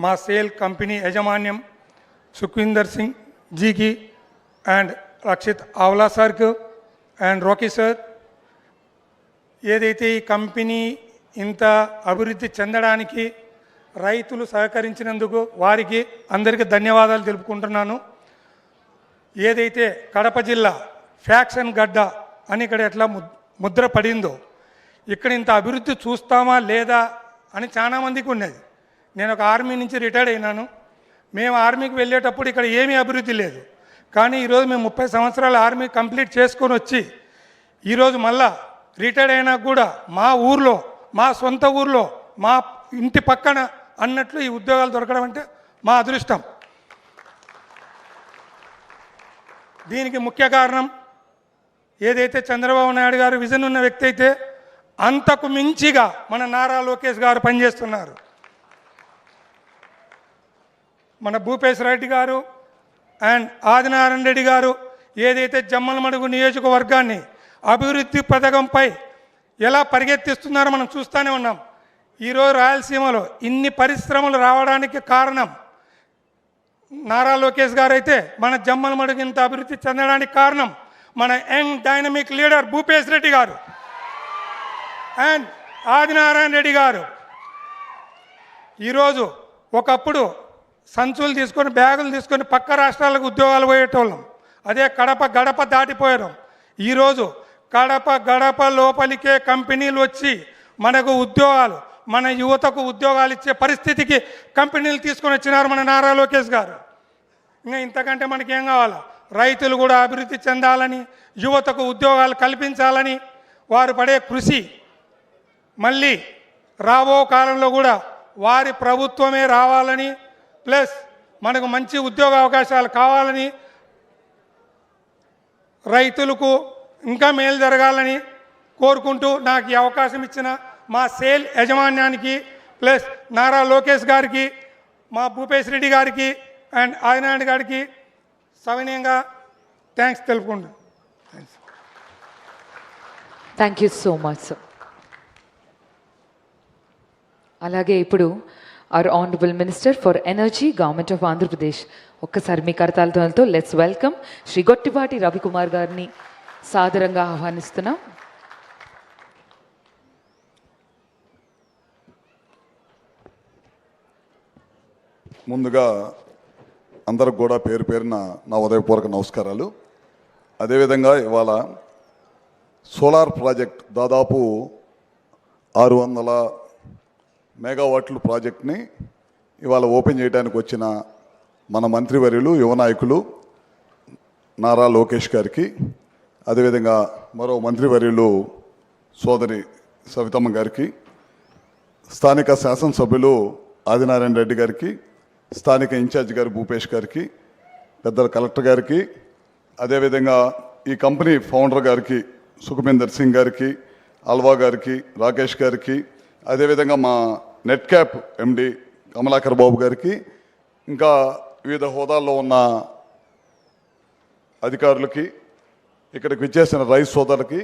మా sale company యజమాన్యం సుఖ్వీందర్ సింగ్ జీకి and Rakshit Awla సార్కు and Rocky sir, ఏదైతే ఈ కంపెనీ ఇంత అభివృద్ధి చెందడానికి రైతులు సహకరించినందుకు వారికి అందరికీ ధన్యవాదాలు తెలుపుకుంటున్నాను. ఏదైతే కడప జిల్లా ఫ్యాక్షన్ గడ్డ అని ఇక్కడ ఎట్లా ముద్ర పడిందో, ఇక్కడ ఇంత అభివృద్ధి చూస్తామా లేదా అని చాలామందికి ఉన్నది. నేను ఒక ఆర్మీ నుంచి రిటైర్డ్ అయినాను. మేము ఆర్మీకి వెళ్ళేటప్పుడు ఇక్కడ ఏమీ అభివృద్ధి లేదు. కానీ ఈరోజు మేము 30 సంవత్సరాల ఆర్మీ కంప్లీట్ చేసుకొని వచ్చి ఈరోజు మళ్ళా రిటైర్డ్ అయినా కూడా మా ఊర్లో, మా సొంత ఊర్లో, మా ఇంటి పక్కన అన్నట్లు ఈ ఉద్యోగాలు దొరకడం అంటే మా అదృష్టం. దీనికి ముఖ్య కారణం ఏదైతే చంద్రబాబు నాయుడు గారు విజన్ ఉన్న వ్యక్తి అయితే అంతకు మించిగా మన నారా లోకేష్ గారు పనిచేస్తున్నారు. మన భూపేశ్ రెడ్డి గారు అండ్ ఆదినారాయణ రెడ్డి గారు ఏదైతే జమ్మలమడుగు నియోజకవర్గాన్ని అభివృద్ధి పథకంపై ఎలా పరిగెత్తిస్తున్నారో మనం చూస్తూనే ఉన్నాం. ఈరోజు రాయలసీమలో ఇన్ని పరిశ్రమలు రావడానికి కారణం నారా లోకేష్ గారు అయితే మన జమ్మలమడుగు ఇంత అభివృద్ధి చెందడానికి కారణం మన young dynamic leader Bhupesh Reddy గారు అండ్ ఆదినారాయణ రెడ్డి గారు. ఈరోజు ఒకప్పుడు సంచులు తీసుకొని బ్యాగులు తీసుకొని పక్క రాష్ట్రాలకు ఉద్యోగాలు పోయేటోళ్ళం. అదే కడప గడప దాటిపోయాం. ఈరోజు కడప గడప లోపలికే కంపెనీలు వచ్చి మనకు ఉద్యోగాలు, మన యువతకు ఉద్యోగాలు ఇచ్చే పరిస్థితికి కంపెనీలు తీసుకొని వచ్చినారు మన నారా లోకేష్ గారు. ఇంకా ఇంతకంటే మనకేం కావాలా? రైతులు కూడా అభివృద్ధి చెందాలని, యువతకు ఉద్యోగాలు కల్పించాలని వారు పడే కృషి మళ్ళీ రాబో కాలంలో కూడా వారి ప్రభుత్వమే రావాలని, ప్లస్ మనకు మంచి ఉద్యోగ అవకాశాలు కావాలని, రైతులకు ఇంకా మేలు జరగాలని కోరుకుంటూ నాకు ఈ అవకాశం ఇచ్చిన మా సేల్ యాజమాన్యానికి, ప్లస్ నారా లోకేష్ గారికి, మా భూపేశ్ రెడ్డి గారికి అండ్ ఆదినారాయణ గారికి సవినయంగా థ్యాంక్స్ తెలుపుకుంటాను. Thank you so much sir. అలాగే ఇప్పుడు our honourable minister for energy government of Andhra Pradesh, ఒక్కసారి మీ కరతాళతో లెట్స్ వెల్కమ్ శ్రీ గొట్టిపాటి రవికుమార్ గారిని సాదరంగా ఆహ్వానిస్తున్నాం. ముందుగా అందరికి కూడా పేరు పేరున నా ఉదయపూర్వక నమస్కారాలు. అదేవిధంగా ఇవాళ సోలార్ ప్రాజెక్ట్ దాదాపు 600 మెగావాట్ల ప్రాజెక్ట్ని ఇవాళ ఓపెన్ చేయడానికి వచ్చిన మన మంత్రివర్యులు యువ నాయకులు నారా లోకేష్ గారికి, అదేవిధంగా మరో మంత్రివర్యులు సోదరి సవితమ్మ గారికి, స్థానిక శాసనసభ్యులు ఆదినారాయణ రెడ్డి గారికి, స్థానిక ఇన్ఛార్జ్ గారు భూపేష్ గారికి, పెద్దల కలెక్టర్ గారికి, అదేవిధంగా ఈ కంపెనీ ఫౌండర్ గారికి సుఖమేందర్ సింగ్ గారికి, అల్వా గారికి, రాకేష్ గారికి, అదేవిధంగా మా నెట్ క్యాప్ ఎండి కమలాకర్ బాబు గారికి, ఇంకా వివిధ హోదాల్లో ఉన్న అధికారులకి, ఇక్కడికి విచ్చేసిన రైతు సోదరులకి,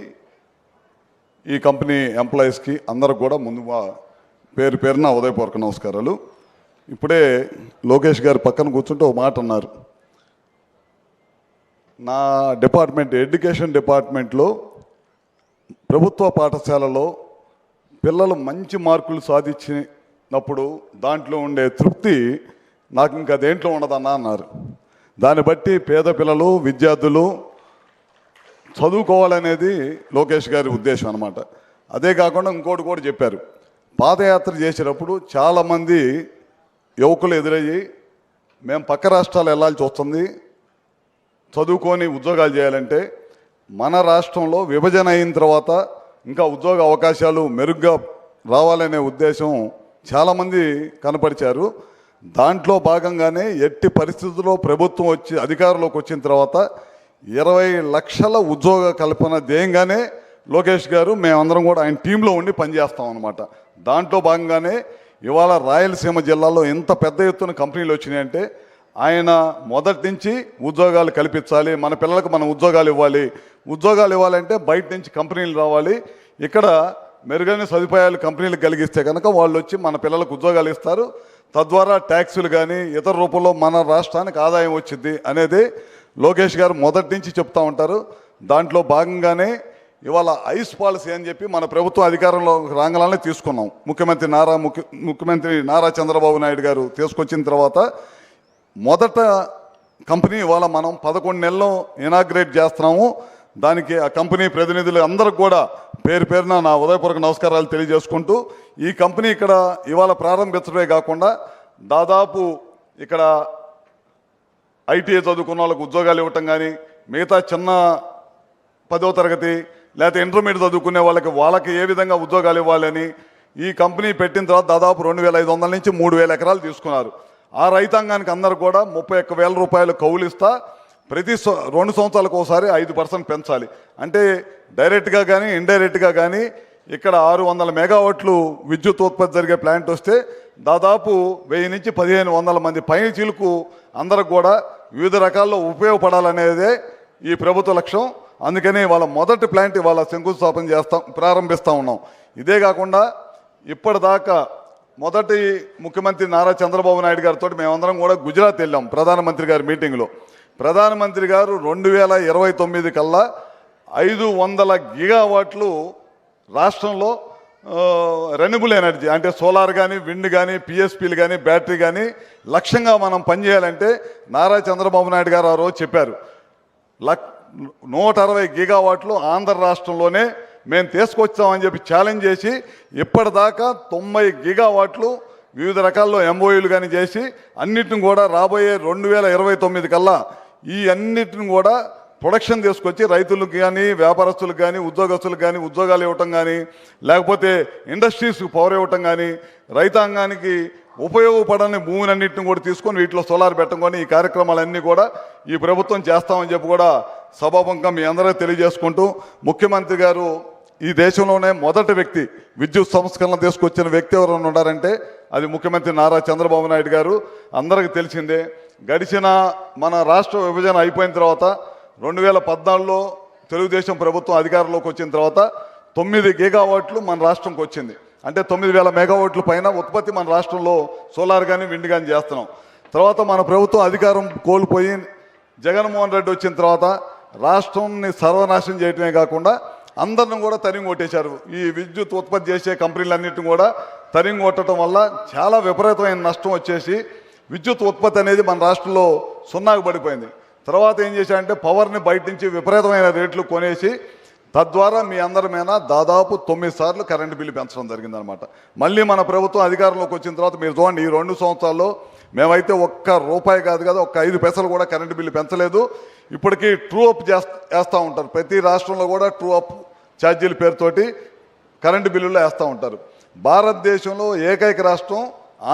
ఈ కంపెనీ ఎంప్లాయీస్కి అందరికి కూడా ముందుగా పేరు పేరున ఉదయపూర్వక నమస్కారాలు. ఇప్పుడే లోకేష్ గారు పక్కన కూర్చుంటే ఒక మాట అన్నారు. నా డిపార్ట్మెంట్ ఎడ్యుకేషన్ డిపార్ట్మెంట్లో ప్రభుత్వ పాఠశాలలో పిల్లలు మంచి మార్కులు సాధించినప్పుడు దాంట్లో ఉండే తృప్తి నాకు ఇంకా దేంట్లో ఉండదన్నా అన్నారు. దాన్ని బట్టి పేద పిల్లలు విద్యార్థులు చదువుకోవాలనేది లోకేష్ గారి ఉద్దేశం అన్నమాట. అదే కాకుండా ఇంకోటి కూడా చెప్పారు. పాదయాత్ర చేసేటప్పుడు చాలామంది యువకులు ఎదురయ్యి మేము పక్క రాష్ట్రాలు వెళ్ళాల్సి వస్తుంది, చదువుకొని ఉద్యోగాలు చేయాలంటే మన రాష్ట్రంలో విభజన అయిన తర్వాత ఇంకా ఉద్యోగ అవకాశాలు మెరుగ్గా రావాలనే ఉద్దేశం చాలామంది కనపరిచారు. దాంట్లో భాగంగానే ఎట్టి పరిస్థితుల్లో ప్రభుత్వం వచ్చి అధికారంలోకి వచ్చిన తర్వాత 20 లక్షల ఉద్యోగ కల్పన ధ్యేయంగానే లోకేష్ గారు మేమందరం కూడా ఆయన టీంలో ఉండి పనిచేస్తాం అన్నమాట. దాంట్లో భాగంగానే ఇవాళ రాయలసీమ జిల్లాలో ఎంత పెద్ద ఎత్తున కంపెనీలు వచ్చినాయంటే ఆయన మొదటి నుంచి ఉద్యోగాలు కల్పించాలి, మన పిల్లలకు మనం ఉద్యోగాలు ఇవ్వాలంటే బయట నుంచి కంపెనీలు రావాలి, ఇక్కడ మెరుగైన సదుపాయాలు కంపెనీలు కలిగిస్తే కనుక వాళ్ళు వచ్చి మన పిల్లలకు ఉద్యోగాలు ఇస్తారు, తద్వారా ట్యాక్సులు కానీ ఇతర రూపంలో మన రాష్ట్రానికి ఆదాయం వచ్చింది అనేది లోకేష్ గారు మొదటి నుంచి చెప్తూ ఉంటారు. దాంట్లో భాగంగానే ఇవాళ ఐస్ పాలసీ అని చెప్పి మన ప్రభుత్వం అధికారంలో రాగానే తీసుకున్నాం. ముఖ్యమంత్రి నారా చంద్రబాబు నాయుడు గారు తీసుకొచ్చిన తర్వాత మొదట కంపెనీ ఇవాళ మనం 11 నెలల్లో ఇనాగ్రేట్ చేస్తున్నాము. దానికి ఆ కంపెనీ ప్రతినిధులు అందరికి కూడా పేరు పేరున నా ఉదయపూర్వక నమస్కారాలు తెలియజేసుకుంటూ, ఈ కంపెనీ ఇక్కడ ఇవాళ ప్రారంభించడమే కాకుండా దాదాపు ఇక్కడ ఐటీఐ చదువుకున్న వాళ్ళకు ఉద్యోగాలు ఇవ్వటం కానీ, మిగతా చిన్న 10వ తరగతి లేకపోతే ఇంటర్మీడియట్ చదువుకునే వాళ్ళకి ఏ విధంగా ఉద్యోగాలు ఇవ్వాలని ఈ కంపెనీ పెట్టిన తర్వాత దాదాపు 2,500 నుంచి 3,000 ఎకరాలు తీసుకున్నారు. ఆ రైతాంగానికి అందరు కూడా 31,000 రూపాయలు కౌలు ఇస్తా ప్రతి 2 సంవత్సరాలకు ఒకసారి 5% పెంచాలి. అంటే డైరెక్ట్గా కానీ ఇండైరెక్ట్గా కానీ ఇక్కడ 600 మెగావాట్లు విద్యుత్ ఉత్పత్తి జరిగే ప్లాంట్ వస్తే దాదాపు 1000 నుంచి 1,500 మంది పైన చీలుకు అందరికి కూడా వివిధ రకాల్లో ఉపయోగపడాలనేదే ఈ ప్రభుత్వ లక్ష్యం. అందుకని వాళ్ళ మొదటి ప్లాంట్ ఇవాళ శంకుస్థాపన ప్రారంభిస్తూ ఉన్నాం. ఇదే కాకుండా ఇప్పటిదాకా మొదటి ముఖ్యమంత్రి నారా చంద్రబాబు నాయుడు గారితో మేమందరం కూడా గుజరాత్ వెళ్ళాం ప్రధానమంత్రి గారి మీటింగ్లో. ప్రధానమంత్రి గారు 2029 కల్లా 500 గిగావాట్లు రాష్ట్రంలో రెన్యూబుల్ ఎనర్జీ అంటే సోలార్ కానీ, విండ్ కానీ, పిఎస్పీలు కానీ, బ్యాటరీ కానీ లక్ష్యంగా మనం పనిచేయాలంటే నారా చంద్రబాబు నాయుడు గారు ఆ రోజు చెప్పారు 160 గిగావాట్లు ఆంధ్ర రాష్ట్రంలోనే మేము తీసుకొచ్చామని చెప్పి ఛాలెంజ్ చేసి ఇప్పటిదాకా 90 గిగావాట్లు వివిధ రకాల్లో ఎంఓయూలు కానీ చేసి అన్నిటిని కూడా రాబోయే 2029 కల్లా ఈ అన్నిటిని కూడా ప్రొడక్షన్ తీసుకొచ్చి రైతులకు కానీ, వ్యాపారస్తులకు కానీ, ఉద్యోగస్తులకు కానీ ఉద్యోగాలు ఇవ్వటం కానీ, లేకపోతే ఇండస్ట్రీస్కి పవర్ ఇవ్వటం కానీ, రైతాంగానికి ఉపయోగపడని భూమినన్నింటిని కూడా తీసుకొని వీటిలో సోలార్ పెట్టడం ఈ కార్యక్రమాలన్నీ కూడా ఈ ప్రభుత్వం చేస్తామని చెప్పి కూడా సభాముఖంగా మీ అందరూ తెలియజేసుకుంటూ, ముఖ్యమంత్రి గారు ఈ దేశంలోనే మొదటి వ్యక్తి విద్యుత్ సంస్కరణ తీసుకొచ్చిన వ్యక్తి ఎవరైనా ఉన్నారంటే అది ముఖ్యమంత్రి నారా చంద్రబాబు నాయుడు గారు. అందరికీ తెలిసిందే. గడిచిన మన రాష్ట్ర విభజన అయిపోయిన తర్వాత 2014లో తెలుగుదేశం ప్రభుత్వం అధికారంలోకి వచ్చిన తర్వాత 9 గిగావాట్లు మన రాష్ట్రంకి వచ్చింది. అంటే 9,000 మెగావాట్ల పైన ఉత్పత్తి మన రాష్ట్రంలో సోలార్ కానీ, విండ్ కానీ చేస్తున్నాం. తర్వాత మన ప్రభుత్వం అధికారం కోల్పోయి జగన్మోహన్ రెడ్డి వచ్చిన తర్వాత రాష్ట్రాన్ని సర్వనాశనం చేయటమే కాకుండా అందరిని కూడా తరిమి కొట్టేశారు. ఈ విద్యుత్ ఉత్పత్తి చేసే కంపెనీలన్నింటిని కూడా తరిమి కొట్టడం వల్ల చాలా విపరీతమైన నష్టం వచ్చేసి విద్యుత్ ఉత్పత్తి అనేది మన రాష్ట్రంలో సున్నాకు పడిపోయింది. తర్వాత ఏం చేశారంటే పవర్ని బయట నుంచి విపరీతమైన రేట్లు కొనేసి తద్వారా మీ అందరి మీద దాదాపు 9 సార్లు కరెంటు బిల్లు పెంచడం జరిగిందనమాట. మళ్ళీ మన ప్రభుత్వం అధికారంలోకి వచ్చిన తర్వాత మీరు చూడండి, ఈ 2 సంవత్సరాల్లో మేమైతే ఒక్క రూపాయి కాదు కదా, ఒక్క 5 పైసలు కూడా కరెంటు బిల్లు పెంచలేదు. ఇప్పటికీ ట్రూ అప్ వేస్తూ ఉంటారు. ప్రతి రాష్ట్రంలో కూడా ట్రూ అప్ ఛార్జీల పేరుతోటి కరెంటు బిల్లులు వేస్తూ ఉంటారు. భారతదేశంలో ఏకైక రాష్ట్రం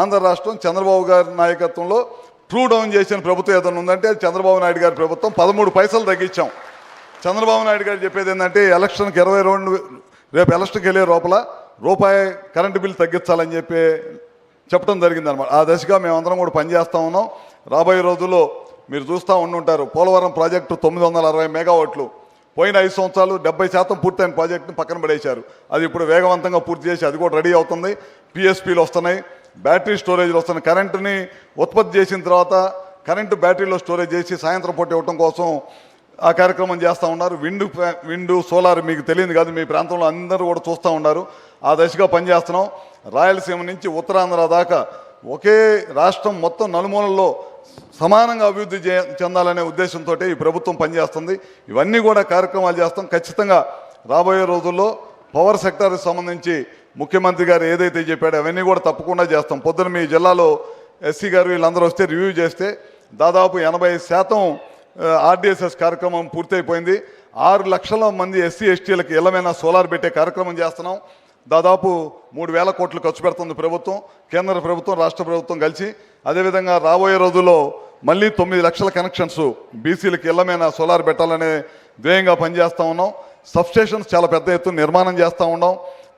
ఆంధ్ర రాష్ట్రం చంద్రబాబు గారి నాయకత్వంలో ట్రూ డౌన్ చేసిన ప్రభుత్వం ఏదైనా ఉందంటే అది చంద్రబాబు నాయుడు గారి ప్రభుత్వం. 13 పైసలు తగ్గించాం. చంద్రబాబు నాయుడు గారు చెప్పేది ఏంటంటే ఎలక్షన్కి 22 రేపు ఎలక్షన్కి వెళ్ళే లోపల రూపాయి కరెంటు బిల్లు తగ్గించాలని చెప్పడం జరిగిందనమాట. ఆ దశగా మేమందరం కూడా పనిచేస్తూ ఉన్నాం. రాబోయే రోజుల్లో మీరు చూస్తూ ఉండుంటారు, పోలవరం ప్రాజెక్టు 960 మెగావాట్లు పోయిన 5 సంవత్సరాలు 70% పూర్తయిన ప్రాజెక్టును పక్కన పడేశారు. అది ఇప్పుడు వేగవంతంగా పూర్తి చేసి అది కూడా రెడీ అవుతుంది. పిఎస్పీలు వస్తున్నాయి, బ్యాటరీ స్టోరేజ్లు వస్తున్నాయి. కరెంటుని ఉత్పత్తి చేసిన తర్వాత కరెంటు బ్యాటరీలో స్టోరేజ్ చేసి సాయంత్రం పూట ఇవ్వటం కోసం ఆ కార్యక్రమం చేస్తూ ఉన్నారు. విండు సోలార్ మీకు తెలియదు కాదు, మీ ప్రాంతంలో అందరూ కూడా చూస్తూ ఉన్నారు. ఆ దశగా పనిచేస్తున్నాం. రాయలసీమ నుంచి ఉత్తరాంధ్ర దాకా ఒకే రాష్ట్రం మొత్తం నలుమూలల్లో సమానంగా అభివృద్ధి చెందాలనే ఉద్దేశంతో ఈ ప్రభుత్వం పనిచేస్తుంది. ఇవన్నీ కూడా కార్యక్రమాలు చేస్తాం. ఖచ్చితంగా రాబోయే రోజుల్లో పవర్ సెక్టార్కి సంబంధించి ముఖ్యమంత్రి గారు ఏదైతే చెప్పాడో అవన్నీ కూడా తప్పకుండా చేస్తాం. పొద్దున మీ జిల్లాలో ఎస్సీ గారు వీళ్ళందరూ వస్తే రివ్యూ చేస్తే దాదాపు 80% ఆర్డీఎస్ఎస్ కార్యక్రమం పూర్తయిపోయింది. 6 లక్షల మంది ఎస్సీ ఎస్టీలకు ఇళ్లమైన సోలార్ పెట్టే కార్యక్రమం చేస్తున్నాం. దాదాపు 3,000 కోట్లు ఖర్చు పెడుతుంది ప్రభుత్వం, కేంద్ర ప్రభుత్వం, రాష్ట్ర ప్రభుత్వం కలిసి. అదేవిధంగా రాబోయే రోజుల్లో మళ్ళీ 9 లక్షల కనెక్షన్స్ బీసీలకు ఇళ్లమైన సోలార్ పెట్టాలనే ధ్యేయంగా పనిచేస్తూ ఉన్నాం. సబ్స్టేషన్స్ చాలా పెద్ద ఎత్తున నిర్మాణం చేస్తూ ఉన్నాం.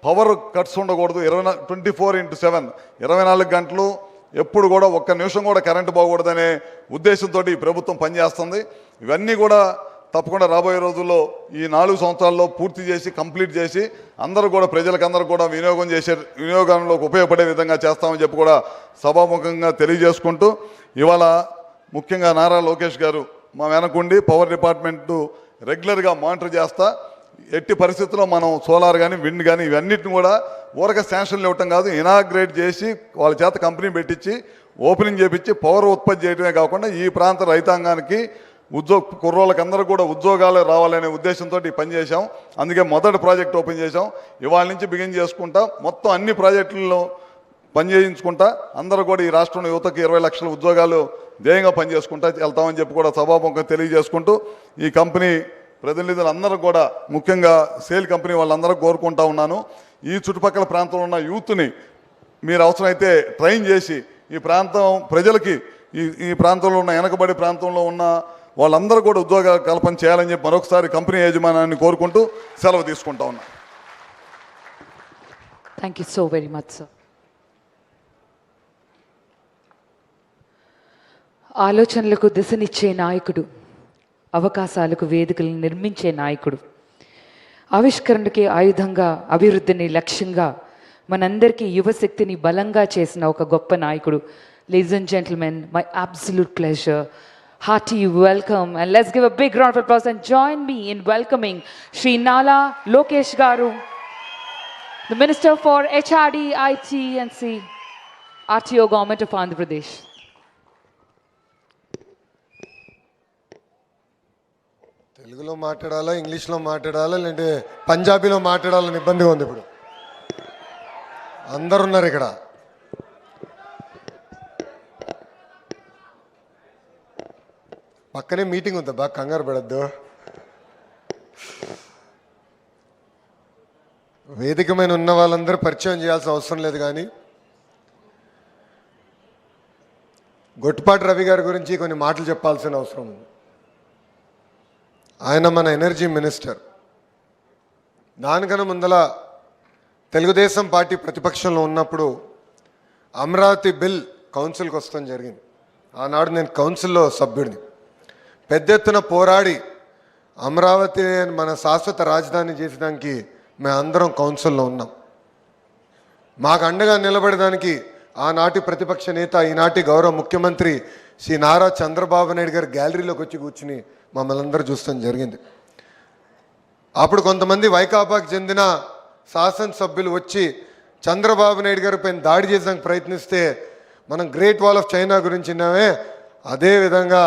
పవర్ కట్స్ ఉండకూడదు. 24/7 24 గంటలు ఎప్పుడు కూడా ఒక్క నిమిషం కూడా కరెంటు పోకూడదనే ఉద్దేశంతో ఈ ప్రభుత్వం పనిచేస్తుంది. ఇవన్నీ కూడా తప్పకుండా రాబోయే రోజుల్లో ఈ 4 సంవత్సరాల్లో పూర్తి చేసి కంప్లీట్ చేసి అందరూ కూడా ప్రజలకందరూ కూడా వినియోగంలోకి ఉపయోగపడే విధంగా చేస్తామని చెప్పి కూడా సభాముఖంగా తెలియజేసుకుంటూ, ఇవాళ ముఖ్యంగా నారా లోకేష్ గారు మా వెనకుండి పవర్ డిపార్ట్మెంటు రెగ్యులర్గా మానిటర్ చేస్తా ఎట్టి పరిస్థితుల్లో మనం సోలార్ కానీ విండ్ కానీ ఇవన్నిటిని కూడా ఊరక శాంక్షన్లు ఇవ్వటం కాదు, ఇనాగ్రేట్ చేసి వాళ్ళ చేత కంపెనీ పెట్టించి ఓపెనింగ్ చేపించి పవర్ ఉత్పత్తి చేయడమే కాకుండా ఈ ప్రాంత రైతాంగానికి కుర్రోళ్ళకందరూ కూడా ఉద్యోగాలు రావాలనే ఉద్దేశంతో ఈ పని చేశాం. అందుకే మొదటి ప్రాజెక్ట్ ఓపెన్ చేశాం. ఇవాళ నుంచి బిగిన్ చేసుకుంటా మొత్తం అన్ని ప్రాజెక్టుల్లో పనిచేయించుకుంటా అందరూ కూడా ఈ రాష్ట్రంలో యువతకు 20 లక్షల ఉద్యోగాలు ధ్యేయంగా పనిచేసుకుంటా వెళ్తామని చెప్పి కూడా సభాముఖంగా తెలియజేసుకుంటూ ఈ కంపెనీ ప్రతినిధులందరూ కూడా ముఖ్యంగా సేల్ కంపెనీ వాళ్ళందరూ కోరుకుంటా ఉన్నాను, ఈ చుట్టుపక్కల ప్రాంతంలో ఉన్న యూత్ని మీరు అవసరమైతే ట్రైన్ చేసి ఈ ప్రాంతం ప్రజలకి ఈ ప్రాంతంలో ఉన్న వెనకబడి ప్రాంతంలో ఉన్న వాళ్ళందరూ కూడా ఉద్యోగ కల్పన చేయాలని చెప్పి మరొకసారి కంపెనీ యాజమాన్యాన్ని కోరుకుంటూ సెలవు తీసుకుంటా ఉన్నా. Thank you so very much sir. ఆలోచనలకు దిశనిచ్చే నాయకుడు, అవకాశాలకు వేదికలను నిర్మించే నాయకుడు, ఆవిష్కరణకి ఆయుధంగా అభివృద్ధిని లక్ష్యంగా మనందరికీ యువశక్తిని బలంగా చేసిన ఒక గొప్ప నాయకుడు. Ladies and gentlemen, my absolute pleasure, hearty welcome, and let's give a big round of applause and join me in welcoming Shri Nala Lokesh Garu, the Minister for HRD, IT and RTO Government of Andhra Pradesh. తెలుగులో మాట్లాడాలా, ఇంగ్లీష్లో మాట్లాడాలా, లేదంటే పంజాబీలో మాట్లాడాలని ఇబ్బందిగా ఉంది. ఇప్పుడు అందరు ఉన్నారు ఇక్కడ. పక్కనే మీటింగ్ ఉందా, బాగా కంగారు పడద్దు. వేదిక మీద ఉన్న వాళ్ళందరూ పరిచయం చేయాల్సిన అవసరం లేదు, కానీ గొట్టిపాటి రవి గారి గురించి కొన్ని మాటలు చెప్పాల్సిన అవసరం ఉంది. ఆయన మన ఎనర్జీ మినిస్టర్. దానికన్నా ముందల తెలుగుదేశం పార్టీ ప్రతిపక్షంలో ఉన్నప్పుడు అమరావతి బిల్ కౌన్సిల్కి వస్తాం జరిగింది. ఆనాడు నేను కౌన్సిల్లో సభ్యుడిని. పెద్ద ఎత్తున పోరాడి అమరావతి మన శాశ్వత రాజధాని చేసడానికి మేమందరం కౌన్సిల్లో ఉన్నాం. మాకు అండగా నిలబడడానికి ఆనాటి ప్రతిపక్ష నేత, ఈనాటి గౌరవ ముఖ్యమంత్రి శ్రీ నారా చంద్రబాబు నాయుడు గారు గ్యాలరీలోకి వచ్చి కూర్చుని మమ్మల్ని అందరూ చూస్తాం జరిగింది. అప్పుడు కొంతమంది వైకాపాకు చెందిన శాసనసభ్యులు వచ్చి చంద్రబాబు నాయుడు గారి పైన దాడి చేసేందుకు ప్రయత్నిస్తే మనం గ్రేట్ వాల్ ఆఫ్ చైనా గురించి విన్నామే, అదేవిధంగా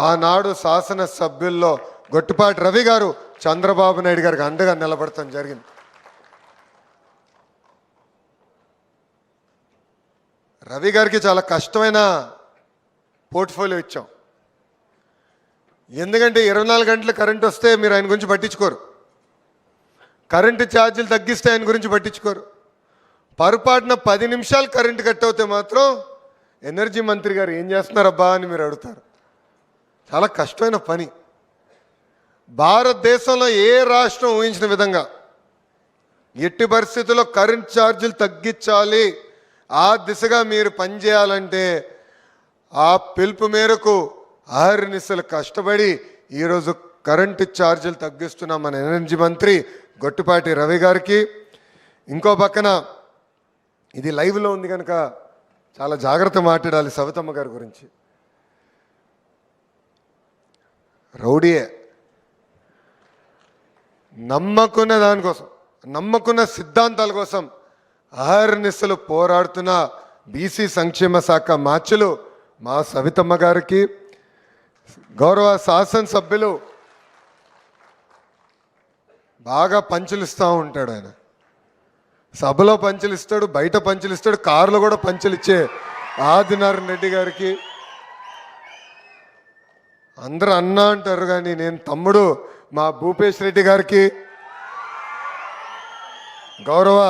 ఆనాడు శాసనసభ్యుల్లో గొట్టిపాటి రవి గారు చంద్రబాబు నాయుడు గారికి అండగా నిలబడటం జరిగింది. రవి గారికి చాలా కష్టమైన పోర్ట్ఫోలియో ఇచ్చాం. ఎందుకంటే 24 గంటలు కరెంట్ వస్తే మీరు ఆయన గురించి పట్టించుకోరు, కరెంటు ఛార్జీలు తగ్గిస్తే ఆయన గురించి పట్టించుకోరు. పొరపాటున 10 నిమిషాలు కరెంటు కట్ అవుతే మాత్రం ఎనర్జీ మంత్రి గారు ఏం చేస్తున్నారబ్బా అని మీరు అడుగుతారు. చాలా కష్టమైన పని. భారతదేశంలో ఏ రాష్ట్రం ఊహించిన విధంగా ఎట్టి పరిస్థితుల్లో కరెంట్ ఛార్జీలు తగ్గించాలి, ఆ దిశగా మీరు పనిచేయాలంటే ఆ పిలుపు మేరకు ఆహర్నిశలు కష్టపడి ఈరోజు కరెంటు ఛార్జీలు తగ్గిస్తున్న మన ఎనర్జీ మంత్రి గొట్టిపాటి రవి గారికి, ఇంకో పక్కన ఇది లైవ్లో ఉంది కనుక చాలా జాగ్రత్త మాట్లాడాలి సవితమ్మ గారి గురించి. రౌడీయే, నమ్మకున్న దానికోసం, నమ్మకున్న సిద్ధాంతాల కోసం అహర్నిశలు పోరాడుతున్న బీసీ సంక్షేమ శాఖ మార్చులు మా సవితమ్మ గారికి, గౌరవ శాసనసభ్యులు బాగా పంచులిస్తూ ఉంటాడు. ఆయన సభలో పంచులిస్తాడు, బయట పంచులిస్తాడు, కారులో కూడా పంచులిచ్చే ఆదినారాయణ రెడ్డి గారికి, అందరూ అన్న అంటారు కానీ నేను తమ్ముడు మా భూపేష్ రెడ్డి గారికి, గౌరవ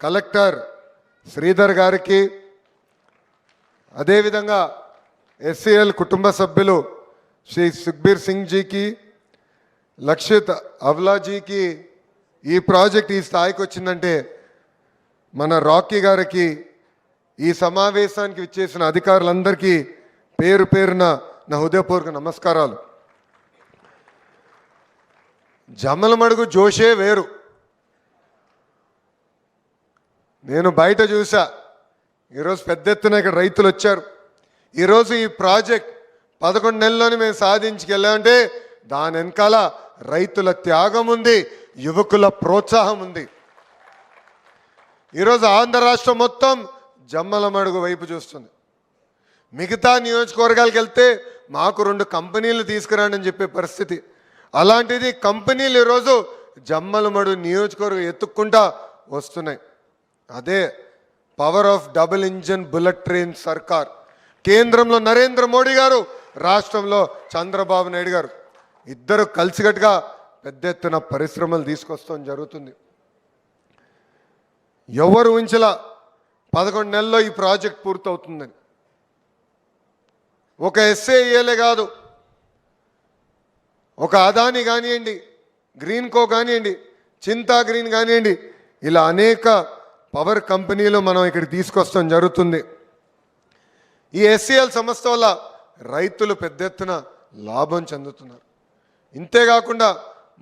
కలెక్టర్ శ్రీధర్ గారికి, అదేవిధంగా ఎస్సీఎల్ కుటుంబ సభ్యులు శ్రీ సుఖ్బీర్ సింగ్ జీకి, లక్షిత్ అవలాజీకి, ఈ ప్రాజెక్ట్ ఈ స్థాయికి వచ్చిందంటే మన రాకీ గారికి, ఈ సమావేశానికి విచ్చేసిన అధికారులందరికీ పేరు పేరున నా హృదయపూర్వక నమస్కారాలు. జమ్మలమడుగు జోషే వేరు. నేను బయట చూసా, ఈరోజు పెద్ద ఎత్తున ఇక్కడ రైతులు వచ్చారు. ఈరోజు ఈ ప్రాజెక్ట్ 11 నెలల్లోనే మేము సాధించుకెళ్ళామంటే దాని వెనకాల రైతుల త్యాగం ఉంది, యువకుల ప్రోత్సాహం ఉంది. ఈరోజు ఆంధ్ర రాష్ట్రం మొత్తం జమ్మలమడుగు వైపు చూస్తుంది. మిగతా నియోజకవర్గాలకు వెళ్తే మాకు 2 కంపెనీలు తీసుకురండి అని చెప్పే పరిస్థితి. అలాంటిది కంపెనీలు ఈరోజు జమ్మలమడుగు నియోజకవర్గం ఎత్తుక్కుంటా వస్తున్నాయి. అదే power of double engine bullet train సర్కార్. కేంద్రంలో నరేంద్ర మోడీ గారు, రాష్ట్రంలో చంద్రబాబు నాయుడు గారు ఇద్దరు కలిసికట్టుగా పెద్ద ఎత్తున పరిశ్రమలు తీసుకొస్తాం జరుగుతుంది. ఎవరు ఊహించలా 11 నెలల్లో ఈ ప్రాజెక్ట్ పూర్తవుతుందని. ఒక ఎస్ఏఏలే కాదు, ఒక అదాని కానివ్వండి, గ్రీన్ కో కానివ్వండి, చింతా గ్రీన్ కానివ్వండి, ఇలా అనేక పవర్ కంపెనీలు మనం ఇక్కడికి తీసుకొస్తాం జరుగుతుంది. ఈ ఎస్సీఎల్ సంస్థ వల్ల రైతులు పెద్ద ఎత్తున లాభం చెందుతున్నారు. ఇంతేకాకుండా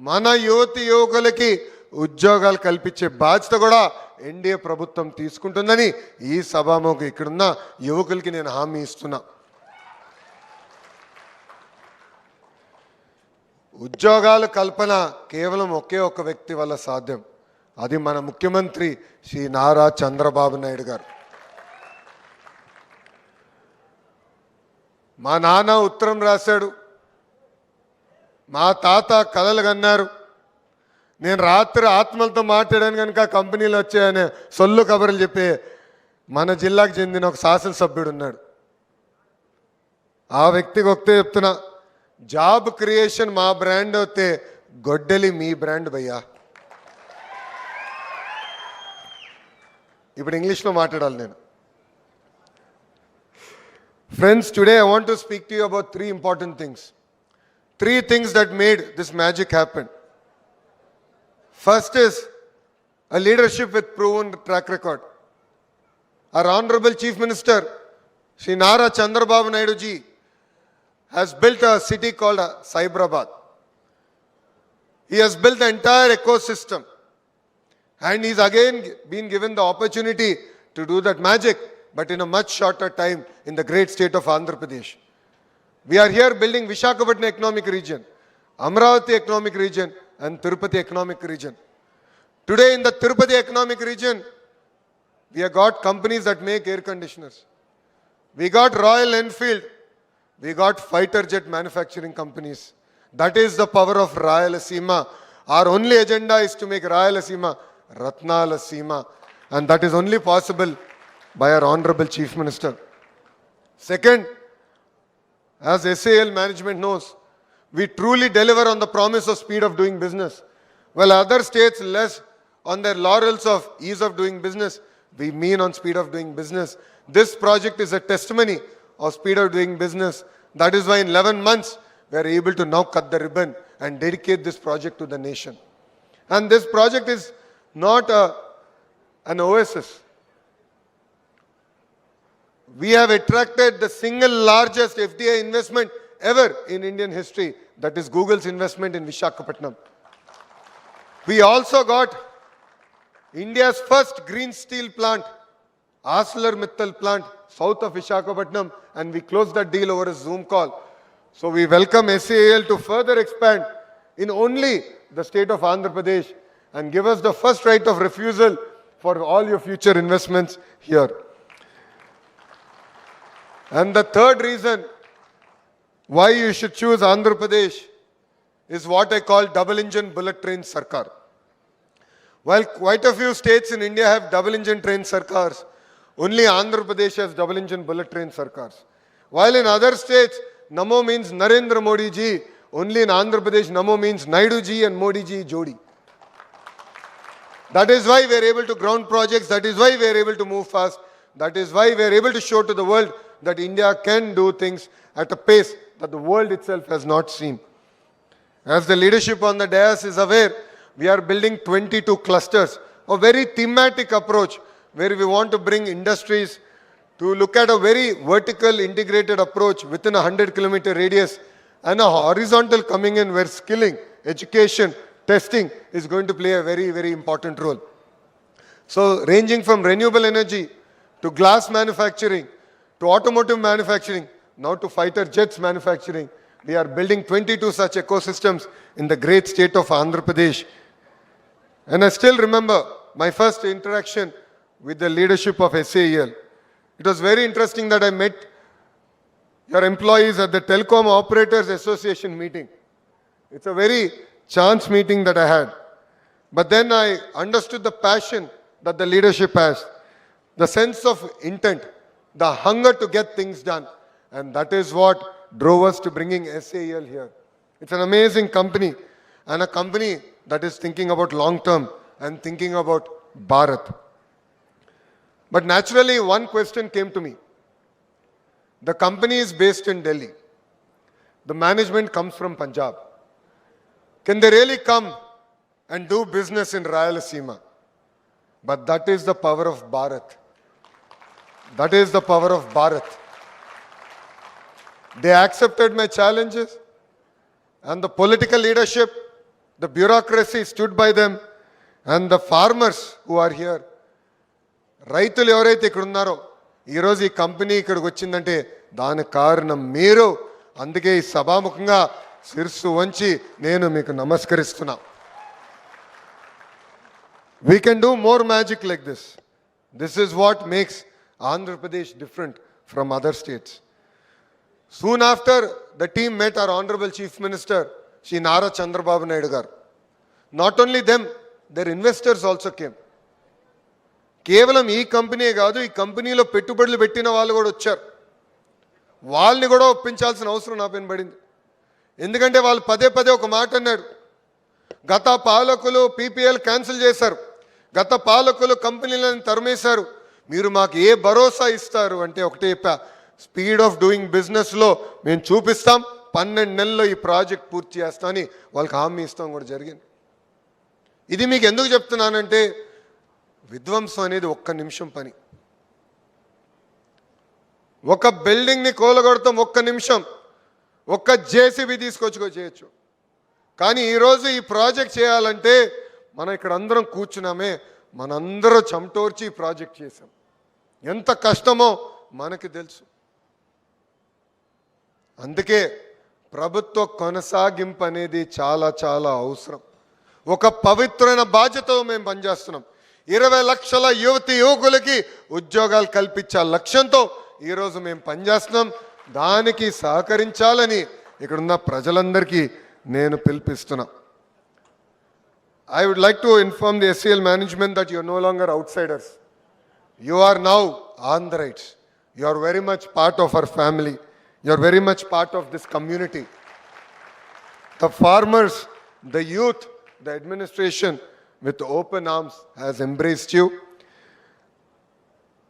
మన యువతి యువకులకి ఉద్యోగాలు కల్పించే బాధ్యత కూడా ఎన్డీఏ ప్రభుత్వం తీసుకుంటుందని ఈ సభాముఖ ఇక్కడున్న యువకులకి నేను హామీ ఇస్తున్నా. ఉద్యోగాల కల్పన కేవలం ఒకే ఒక వ్యక్తి వల్ల సాధ్యం. అది మన ముఖ్యమంత్రి శ్రీ నారా చంద్రబాబు నాయుడు గారు. మా నాన్న ఉత్తరం రాశాడు, మా తాత కలలు కన్నారు, నేను రాత్రి ఆత్మలతో మాట్లాడాను కనుక కంపెనీలు వచ్చాయనే సొల్లు కబుర్లు చెప్పే మన జిల్లాకు చెందిన ఒక శాసనసభ్యుడు ఉన్నాడు. ఆ వ్యక్తికి ఒకటే చెప్తున్నా, జాబ్ క్రియేషన్ మా బ్రాండ్ అయితే గొడ్డలి మీ బ్రాండ్ భయ్యా. ఇప్పుడు ఇంగ్లీష్లో మాట్లాడాలి నేను. Friends, today I want to speak to you about 3 important things. 3 things that made this magic happen. First is a leadership with proven track record. Our Honorable Chief Minister, Shri Nara Chandrababu Naidu ji, has built a city called Cyberabad. He has built the entire ecosystem. And he's again been given the opportunity to do that magic, but in a much shorter time in the great state of Andhra Pradesh. We are here building Visakhapatnam economic region, Amravati economic region, and Tirupati economic region. Today in the Tirupati economic region, we have got companies that make air conditioners. We got Royal Enfield. We got fighter jet manufacturing companies. That is the power of Rayalaseema. Our only agenda is to make Rayalaseema Ratnalasema, and that is only possible by our Honorable Chief Minister. Second, as SAL management knows, we truly deliver on the promise of speed of doing business. While other states less on their laurels of ease of doing business, we mean on speed of doing business. This project is a testimony of speed of doing business. That is why in 11 months, we are able to now cut the ribbon and dedicate this project to the nation. And this project is not an oasis. We have attracted the single largest FDI investment ever in Indian history. That is Google's investment in Visakhapatnam. We also got India's first green steel plant, ArcelorMittal plant, south of Visakhapatnam, and we closed that deal over a Zoom call. So we welcome SAL to further expand in only the state of Andhra Pradesh and give us the first right of refusal for all your future investments here. And the third reason why you should choose Andhra Pradesh is what I call double engine bullet train sarkar. While quite a few states in India have double engine train sarkars, only Andhra Pradesh has double engine bullet train sarkars. While in other states, Namo means Narendra Modi ji, only in Andhra Pradesh, Namo means Naidu ji and Modi ji Jodi. That is why we are able to ground projects. That is why we are able to move fast. That is why we are able to show to the world that India can do things at a pace that the world itself has not seen. As the leadership on the dais is aware, we are building 22 clusters, a very thematic approach where we want to bring industries to look at a very vertical integrated approach within a 100-kilometer radius and a horizontal coming in where skilling, education, testing is going to play a very, very important role. So ranging from renewable energy to glass manufacturing, to automotive manufacturing, now to fighter jets manufacturing, We are building 22 such ecosystems in the great state of Andhra Pradesh. And I still remember my first interaction with the leadership of SAEL. It was very interesting that I met your employees at the Telecom Operators Association meeting. It's a very chance meeting that I had. But then I understood the passion that the leadership has, the sense of intent, the hunger to get things done. And that is what drove us to bringing SAEL here. It's an amazing company, and a company that is thinking about long term and thinking about Bharat. But naturally, one question came to me. The company is based in Delhi. The management comes from Punjab. Can they really come and do business in Rayalaseema? But that is the power of Bharat. That is the power of Bharat. They accepted my challenges, and the political leadership, the bureaucracy stood by them, and the farmers who are here, రైతులు ఎవరైతే ఇక్కడ ఉన్నారో ఈరోజు ఈ company ఇక్కడికి వచ్చిందంటే దానికి కారణం మీరు. అందుకే ఈ సభాముఖంగా శిరస్సు వంచి నేను మీకు నమస్కరిస్తున్నా. We can do more magic like this. This is what makes Andhra Pradesh different from other states. Soon after, the team met our Honorable Chief Minister, Shri Nara Chandrababu Naidu garu. Not only them, their investors also came. కేవలం ఈ company కాదు, ఈ కంపెనీలో పెట్టుబడులు పెట్టిన వాళ్ళు కూడా వచ్చారు. వాళ్ళని కూడా ఒప్పించాల్సిన అవసరం నా పైన పడింది. ఎందుకంటే వాళ్ళు పదే పదే ఒక మాట అన్నారు. గత పాలకులు పీపీఎల్ క్యాన్సిల్ చేశారు, గత పాలకులు కంపెనీలను తరిమేశారు, మీరు మాకు ఏ భరోసా ఇస్తారు అంటే ఒకటే చెప్పా, స్పీడ్ ఆఫ్ డూయింగ్ బిజినెస్లో మేము చూపిస్తాం, 12 నెలల్లో ఈ ప్రాజెక్ట్ పూర్తి చేస్తామని వాళ్ళకి హామీ ఇస్తాం కూడా జరిగింది. ఇది మీకు ఎందుకు చెప్తున్నానంటే విధ్వంసం అనేది ఒక్క నిమిషం పని. ఒక బిల్డింగ్ని కూలగొడతాం ఒక్క నిమిషం, ఒక్క జేసీబీ తీసుకొచ్చి చేయొచ్చు. కానీ ఈరోజు ఈ ప్రాజెక్ట్ చేయాలంటే మనం ఇక్కడ అందరం కూర్చున్నామే, మనందరం చెమటోర్చి ఈ ప్రాజెక్ట్ చేసాం. ఎంత కష్టమో మనకి తెలుసు. అందుకే ప్రభుత్వ కొనసాగింపు అనేది చాలా చాలా అవసరం. ఒక పవిత్రమైన బాధ్యతతో మేము పనిచేస్తున్నాం. 20 లక్షల యువతి యువకులకి ఉద్యోగాలు కల్పించే లక్ష్యంతో ఈరోజు మేము పనిచేస్తున్నాం. దానికి సహకరించాలని ఇక్కడున్న ప్రజలందరికీ నేను పిలిపిస్తున్నా. I would like to inform the SCL management that you are no longer outsiders. You are now Andhrites. You are very much part of our family. You are very much part of this community. The farmers, the youth, the administration with open arms has embraced you.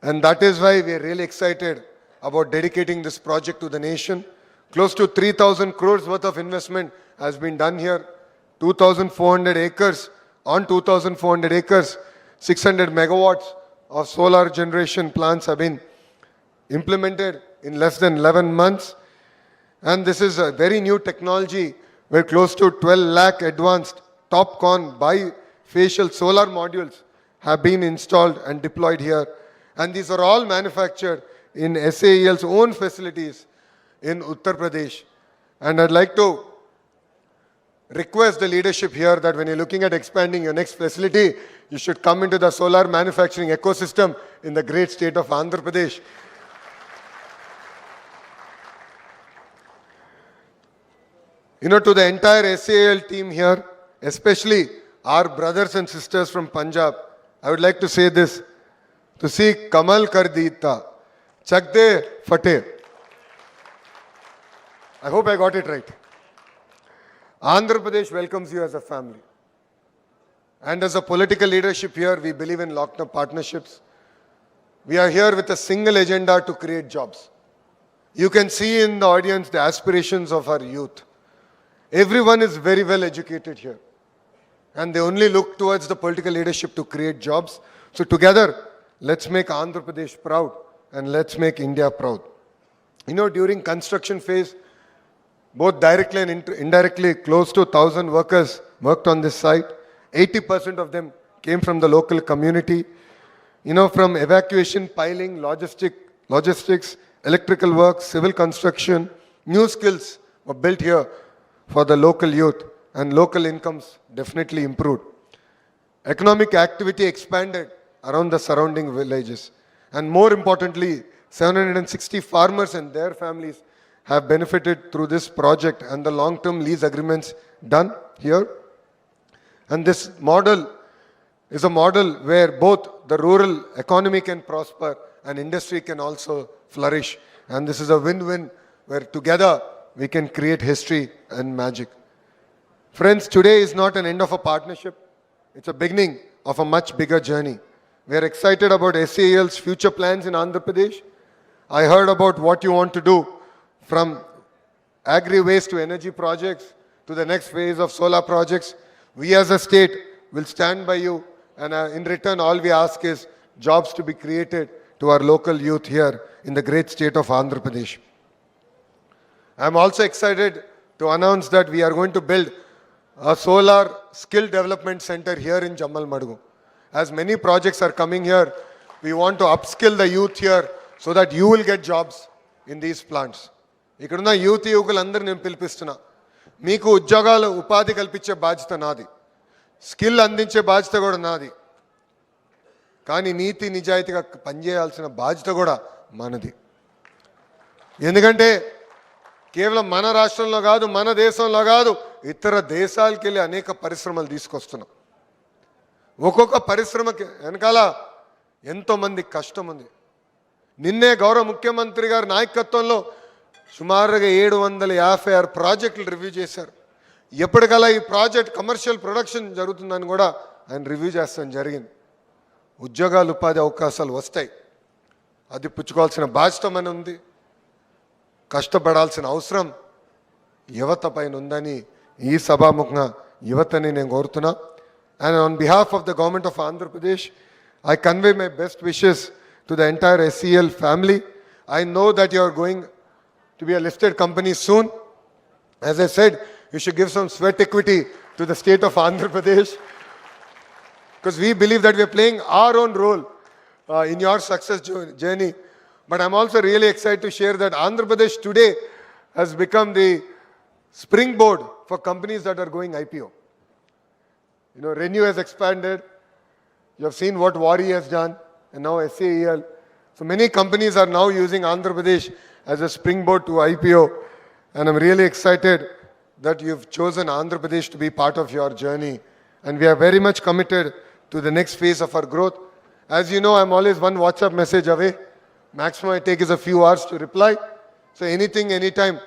And that is why we are really excited about dedicating this project to the nation. Close to 3,000 crores worth of investment has been done here. 2,400 acres, on 2,400 acres, 600 megawatts of solar generation plants have been implemented in less than 11 months. And this is a very new technology where close to 12 lakh advanced TOPCon bifacial solar modules have been installed and deployed here. And these are all manufactured in SAEL's own facilities in Uttar Pradesh. And I'd like to request the leadership here that when you're looking at expanding your next facility, you should come into the solar manufacturing ecosystem in the great state of Andhra Pradesh. You know, to the entire SAEL team here, especially our brothers and sisters from Punjab, I would like to say this. To see Kamal Kardita, Chakde Fateh. I hope I got it right. Andhra Pradesh welcomes you as a family. And as a political leadership here, we believe in locked up partnerships. We are here with a single agenda to create jobs. You can see in the audience the aspirations of our youth. Everyone is very well educated here. And they only look towards the political leadership to create jobs. So together, let's make Andhra Pradesh proud and let's make India proud. You know, during construction phase, both directly and indirectly, close to 1,000 workers worked on this site. 80% of them came from the local community. You know, from evacuation, piling, logistics, electrical work, civil construction, new skills were built here for the local youth, and local incomes definitely improved. Economic activity expanded around the surrounding villages. And more importantly, 760 farmers and their families have benefited through this project and the long-term lease agreements done here. And this model is a model where both the rural economy can prosper and industry can also flourish. And this is a win-win where together we can create history and magic. Friends, today is not an end of a partnership. It's a beginning of a much bigger journey. We are excited about SAEL's future plans in Andhra Pradesh. I heard about what you want to do from agri-waste to energy projects to the next phase of solar projects. We as a state will stand by you, and in return all we ask is jobs to be created to our local youth here in the great state of Andhra Pradesh. I'm also excited to announce that we are going to build a solar skill development center here in Jammal Madugu. As many projects are coming here, we want to upskill the youth here so that you will get jobs in these plants. ఇక్కడున్న youth యువకులందరూ నేను పిలిపిస్తున్నా, మీకు ఉద్యోగాలు ఉపాధి కల్పించే బాధ్యత నాది, skill అందించే బాధ్యత కూడా నాది, కానీ నీతి నిజాయితీగా పనిచేయాల్సిన బాధ్యత కూడా మనది. ఎందుకంటే కేవలం మన రాష్ట్రంలో కాదు, మన దేశంలో కాదు, ఇతర దేశాలకు వెళ్ళి అనేక పరిశ్రమలు తీసుకొస్తున్నాం. ఒక్కొక్క పరిశ్రమకి వెనకాల ఎంతోమంది కష్టం ఉంది. నిన్నే గౌరవ ముఖ్యమంత్రి గారి నాయకత్వంలో సుమారుగా 756 ప్రాజెక్టులు రివ్యూ చేశారు. ఎప్పటికల్లా ఈ ప్రాజెక్ట్ కమర్షియల్ ప్రొడక్షన్ జరుగుతుందని కూడా ఆయన రివ్యూ చేస్తాం జరిగింది. ఉద్యోగాలు ఉపాధి అవకాశాలు వస్తాయి, అది పుచ్చుకోవాల్సిన బాధ్యత మన ఉంది. కష్టపడాల్సిన అవసరం యువత పైన ఉందని ఈ సభాముఖంగా యువతని నేను కోరుతున్నా. And on behalf of the government of Andhra Pradesh, I convey my best wishes to the entire SEL family. I know that you are going to be a listed company soon. As I said, you should give some sweat equity to the state of Andhra Pradesh, because we believe that we are playing our own role in your success journey. But I'm also really excited to share that Andhra Pradesh today has become the springboard for companies that are going IPO. You know, Renew has expanded. You have seen what Wari has done, and now SAEL. So many companies are now using Andhra Pradesh as a springboard to IPO. And I'm really excited that you've chosen Andhra Pradesh to be part of your journey. And we are very much committed to the next phase of our growth. As you know, I'm always one WhatsApp message away. Maximum I take is a few hours to reply. So anything, anytime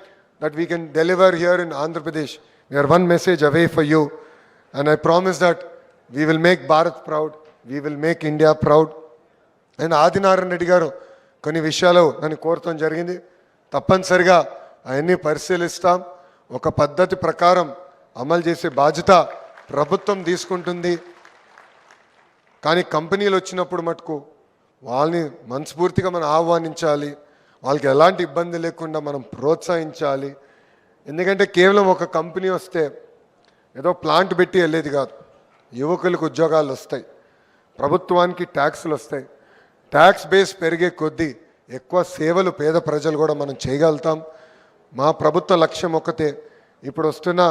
that we can deliver here in Andhra Pradesh, we are one message away for you. And I promise that we will make Bharat proud. We will make India proud. And Adinarayana Reddy గారు కొన్ని విషయాలు నన్ను కోరటం జరిగింది. తప్పనిసరిగా అవన్నీ పరిశీలిస్తాం. ఒక పద్ధతి ప్రకారం అమలు చేసే బాధ్యత ప్రభుత్వం తీసుకుంటుంది. కానీ కంపెనీలు వచ్చినప్పుడు మటుకు వాళ్ళని మనస్ఫూర్తిగా మనం ఆహ్వానించాలి. వాళ్ళకి ఎలాంటి ఇబ్బంది లేకుండా మనం ప్రోత్సహించాలి. ఎందుకంటే కేవలం ఒక కంపెనీ వస్తే ఏదో ప్లాంట్ పెట్టి వెళ్ళేది కాదు. యువకులకు ఉద్యోగాలు వస్తాయి, ప్రభుత్వానికి ట్యాక్సులు వస్తాయి. ట్యాక్స్ బేస్ పెరిగే కొద్దీ ఎక్కువ సేవలు పేద ప్రజలు కూడా మనం చేయగలుగుతాం. మా ప్రభుత్వ లక్ష్యం ఒకటే, ఇప్పుడు వస్తున్న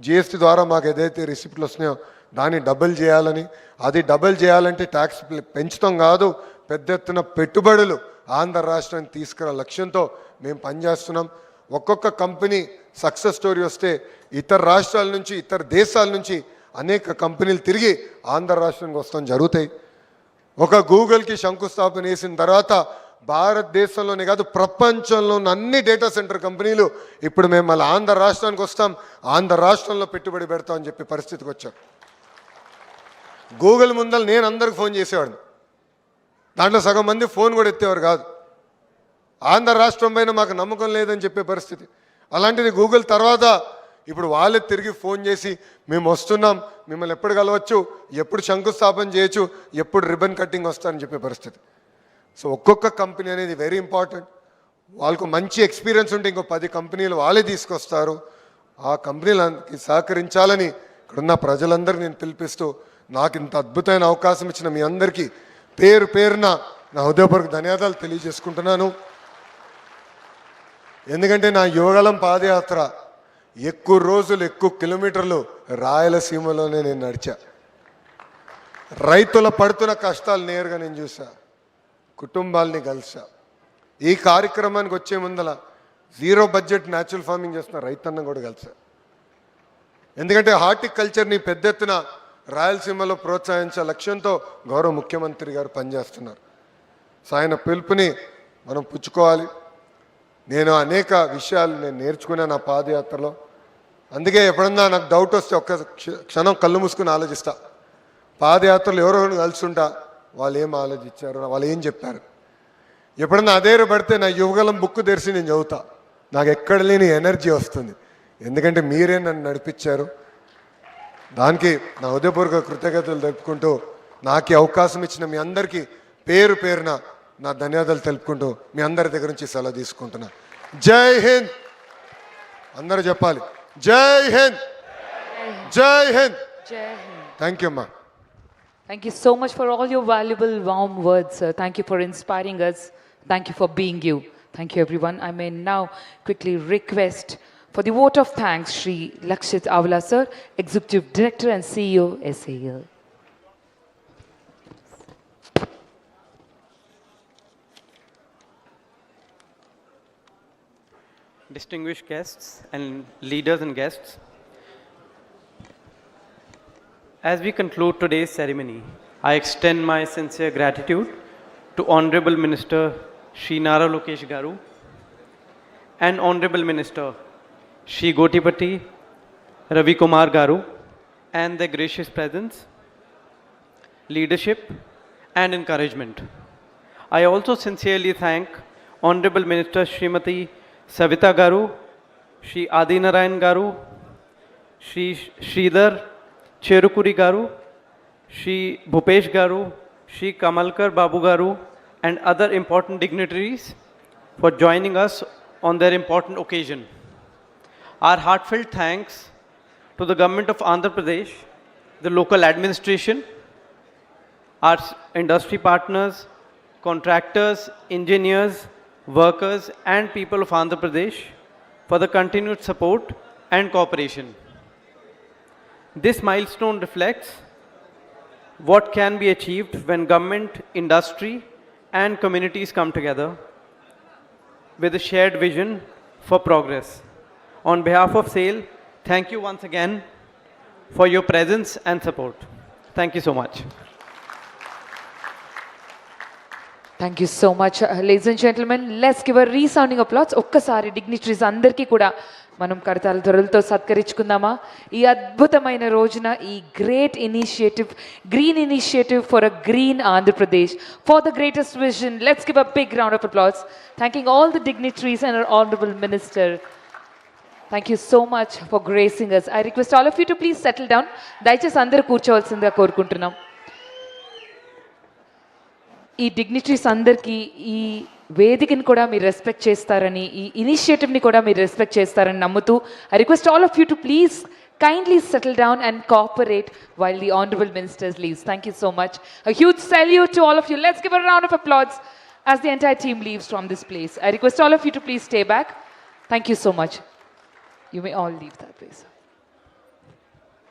జిఎస్టీ ద్వారా మాకు ఏదైతే రిసిప్ట్లు వస్తున్నాయో దాన్ని డబుల్ చేయాలని. అది డబుల్ చేయాలంటే ట్యాక్స్ పెంచడం కాదు, పెద్ద ఎత్తున పెట్టుబడులు ఆంధ్ర రాష్ట్రానికి తీసుకురా లక్ష్యంతో మేము పనిచేస్తున్నాం. ఒక్కొక్క కంపెనీ సక్సెస్ స్టోరీ వస్తే ఇతర రాష్ట్రాల నుంచి, ఇతర దేశాల నుంచి అనేక కంపెనీలు తిరిగి ఆంధ్ర రాష్ట్రానికి వస్తాం జరుగుతాయి. ఒక గూగుల్కి శంకుస్థాపన వేసిన తర్వాత భారతదేశంలోనే కాదు ప్రపంచంలో ఉన్న అన్ని డేటా సెంటర్ కంపెనీలు ఇప్పుడు మేము మళ్ళీ ఆంధ్ర రాష్ట్రానికి వస్తాం, ఆంధ్ర రాష్ట్రంలో పెట్టుబడి పెడతామని చెప్పి పరిస్థితికి వచ్చాం. గూగుల్ ముందర నేను అందరికి ఫోన్ చేసేవాడిని, దాంట్లో సగం మంది ఫోన్ కూడా ఎత్తేవారు కాదు. ఆంధ్ర రాష్ట్రం పైన మాకు నమ్మకం లేదని చెప్పే పరిస్థితి. అలాంటిది గూగుల్ తర్వాత ఇప్పుడు వాళ్ళే తిరిగి ఫోన్ చేసి మేము వస్తున్నాం, మిమ్మల్ని ఎప్పుడు కలవచ్చు, ఎప్పుడు శంకుస్థాపన చేయొచ్చు, ఎప్పుడు రిబన్ కట్టింగ్ వస్తారని చెప్పే పరిస్థితి. సో ఒక్కొక్క కంపెనీ అనేది వెరీ ఇంపార్టెంట్. వాళ్ళకు మంచి ఎక్స్పీరియన్స్ ఉంటే ఇంకో 10 కంపెనీలు వాళ్ళే తీసుకొస్తారు. ఆ కంపెనీలకి సహకరించాలని ఇక్కడున్న ప్రజలందరికీ నేను పిలిపిస్తూ, నాకు ఇంత అద్భుతమైన అవకాశం ఇచ్చిన మీ అందరికీ పేరు పేరున నా హృదయపూర్వక ధన్యవాదాలు తెలియజేసుకుంటున్నాను. ఎందుకంటే నా యువగలం పాదయాత్ర ఎక్కువ రోజులు ఎక్కువ కిలోమీటర్లు రాయలసీమలోనే నేను నడిచా. రైతుల పడుతున్న కష్టాలు నేరుగా నేను చూసా, కుటుంబాలని కలిసా. ఈ కార్యక్రమానికి వచ్చే ముందల 0 బడ్జెట్ న్యాచురల్ ఫార్మింగ్ చేస్తున్న రైతన్న కూడా కలిసా. ఎందుకంటే హార్టికల్చర్ని పెద్ద ఎత్తున రాయలసీమలో ప్రోత్సహించే లక్ష్యంతో గౌరవ ముఖ్యమంత్రి గారు పనిచేస్తున్నారు. సో ఆయన పిలుపుని మనం పుచ్చుకోవాలి. నేను అనేక విషయాలు నేను నేర్చుకున్నా నా పాదయాత్రలో. అందుకే ఎప్పుడన్నా నాకు డౌట్ వస్తే ఒక్క క్షణం కళ్ళు మూసుకుని ఆలోచిస్తా. పాదయాత్రలు ఎవరెవరు కలుసుంటా, వాళ్ళు ఏం ఆలోచించారు, వాళ్ళు ఏం చెప్పారు. ఎప్పుడన్నా అదే పడితే నా యువగలం బుక్ తెరిచి నేను చదువుతా. నాకు ఎక్కడ లేని ఎనర్జీ వస్తుంది. ఎందుకంటే మీరే నన్ను నడిపించారు. దానికి నా హృదయపూర్వక కృతజ్ఞతలు తెలుపుకుంటూ నాకు ఈ అవకాశం ఇచ్చిన మీ అందరికీ పేరు పేరున నా ధన్యవాదాలు తెలుపుకుంటూ మీ అందరి దగ్గర నుంచి సెలవు తీసుకుంటున్నా. జై హింద్. అందరూ చెప్పాలి, జై హింద్, జై Hind. Jai Hind. Thank you అమ్మా. Thank you so much for all your valuable, warm words, sir. Thank you for inspiring us. Thank you for being you. Thank you, everyone. I may now quickly request for the vote of thanks, Shri Lakshit Avala, sir, Executive Director and CEO, SAL. Distinguished guests and leaders and guests, as we conclude today's ceremony, I extend my sincere gratitude to Honorable Minister Shri Nara Lokesh Garu and Honorable Minister Shri Gotipati Ravi Kumar Garu and their gracious presence, leadership and encouragement. I also sincerely thank Honorable Minister Srimati Savita Garu, Shri Adinarayan Garu, Shri Sridhar Cherukuri Garu, Shri Bhupesh Garu, Shri Kamalkar Babu Garu, and other important dignitaries for joining us on their important occasion. Our heartfelt thanks to the Government of Andhra Pradesh, the local administration, our industry partners, contractors, engineers, workers, and people of Andhra Pradesh for the continued support and cooperation. This milestone reflects what can be achieved when government, industry, and communities come together with a shared vision for progress. On behalf of SAIL, thank you once again for your presence and support. Thank you so much. Thank you so much, ladies and gentlemen. Let's give a resounding applause. ఒక్కసారి dignitaries అందరికీ కూడా మనం కరతాల త్వరలతో సత్కరించుకుందామా? ఈ అద్భుతమైన రోజున ఈ great initiative, green initiative for a green Andhra Pradesh, for the greatest vision. Let's give a big round of applause, thanking all the dignitaries and hour honourable minister. Thank you so much for gracing us. I request all of you to please settle down. దయచేసి అందరూ కూర్చోవలసిందిగా కోరుకుంటున్నాం. ఈ dignitaries అందరికీ ఈ వేదికని కూడా మీరు respect చేస్తారని, ఈ ఇనిషియేటివ్ని కూడా మీరు రెస్పెక్ట్ చేస్తారని నమ్ముతూ I request all of you to please kindly settle down and cooperate while the honorable ministers leaves. Thank you so much. A huge salute to all of you. Let's give a round of applause as the entire team leaves from this place. I request all of you to please stay back. Thank you so much. You may all leave that place.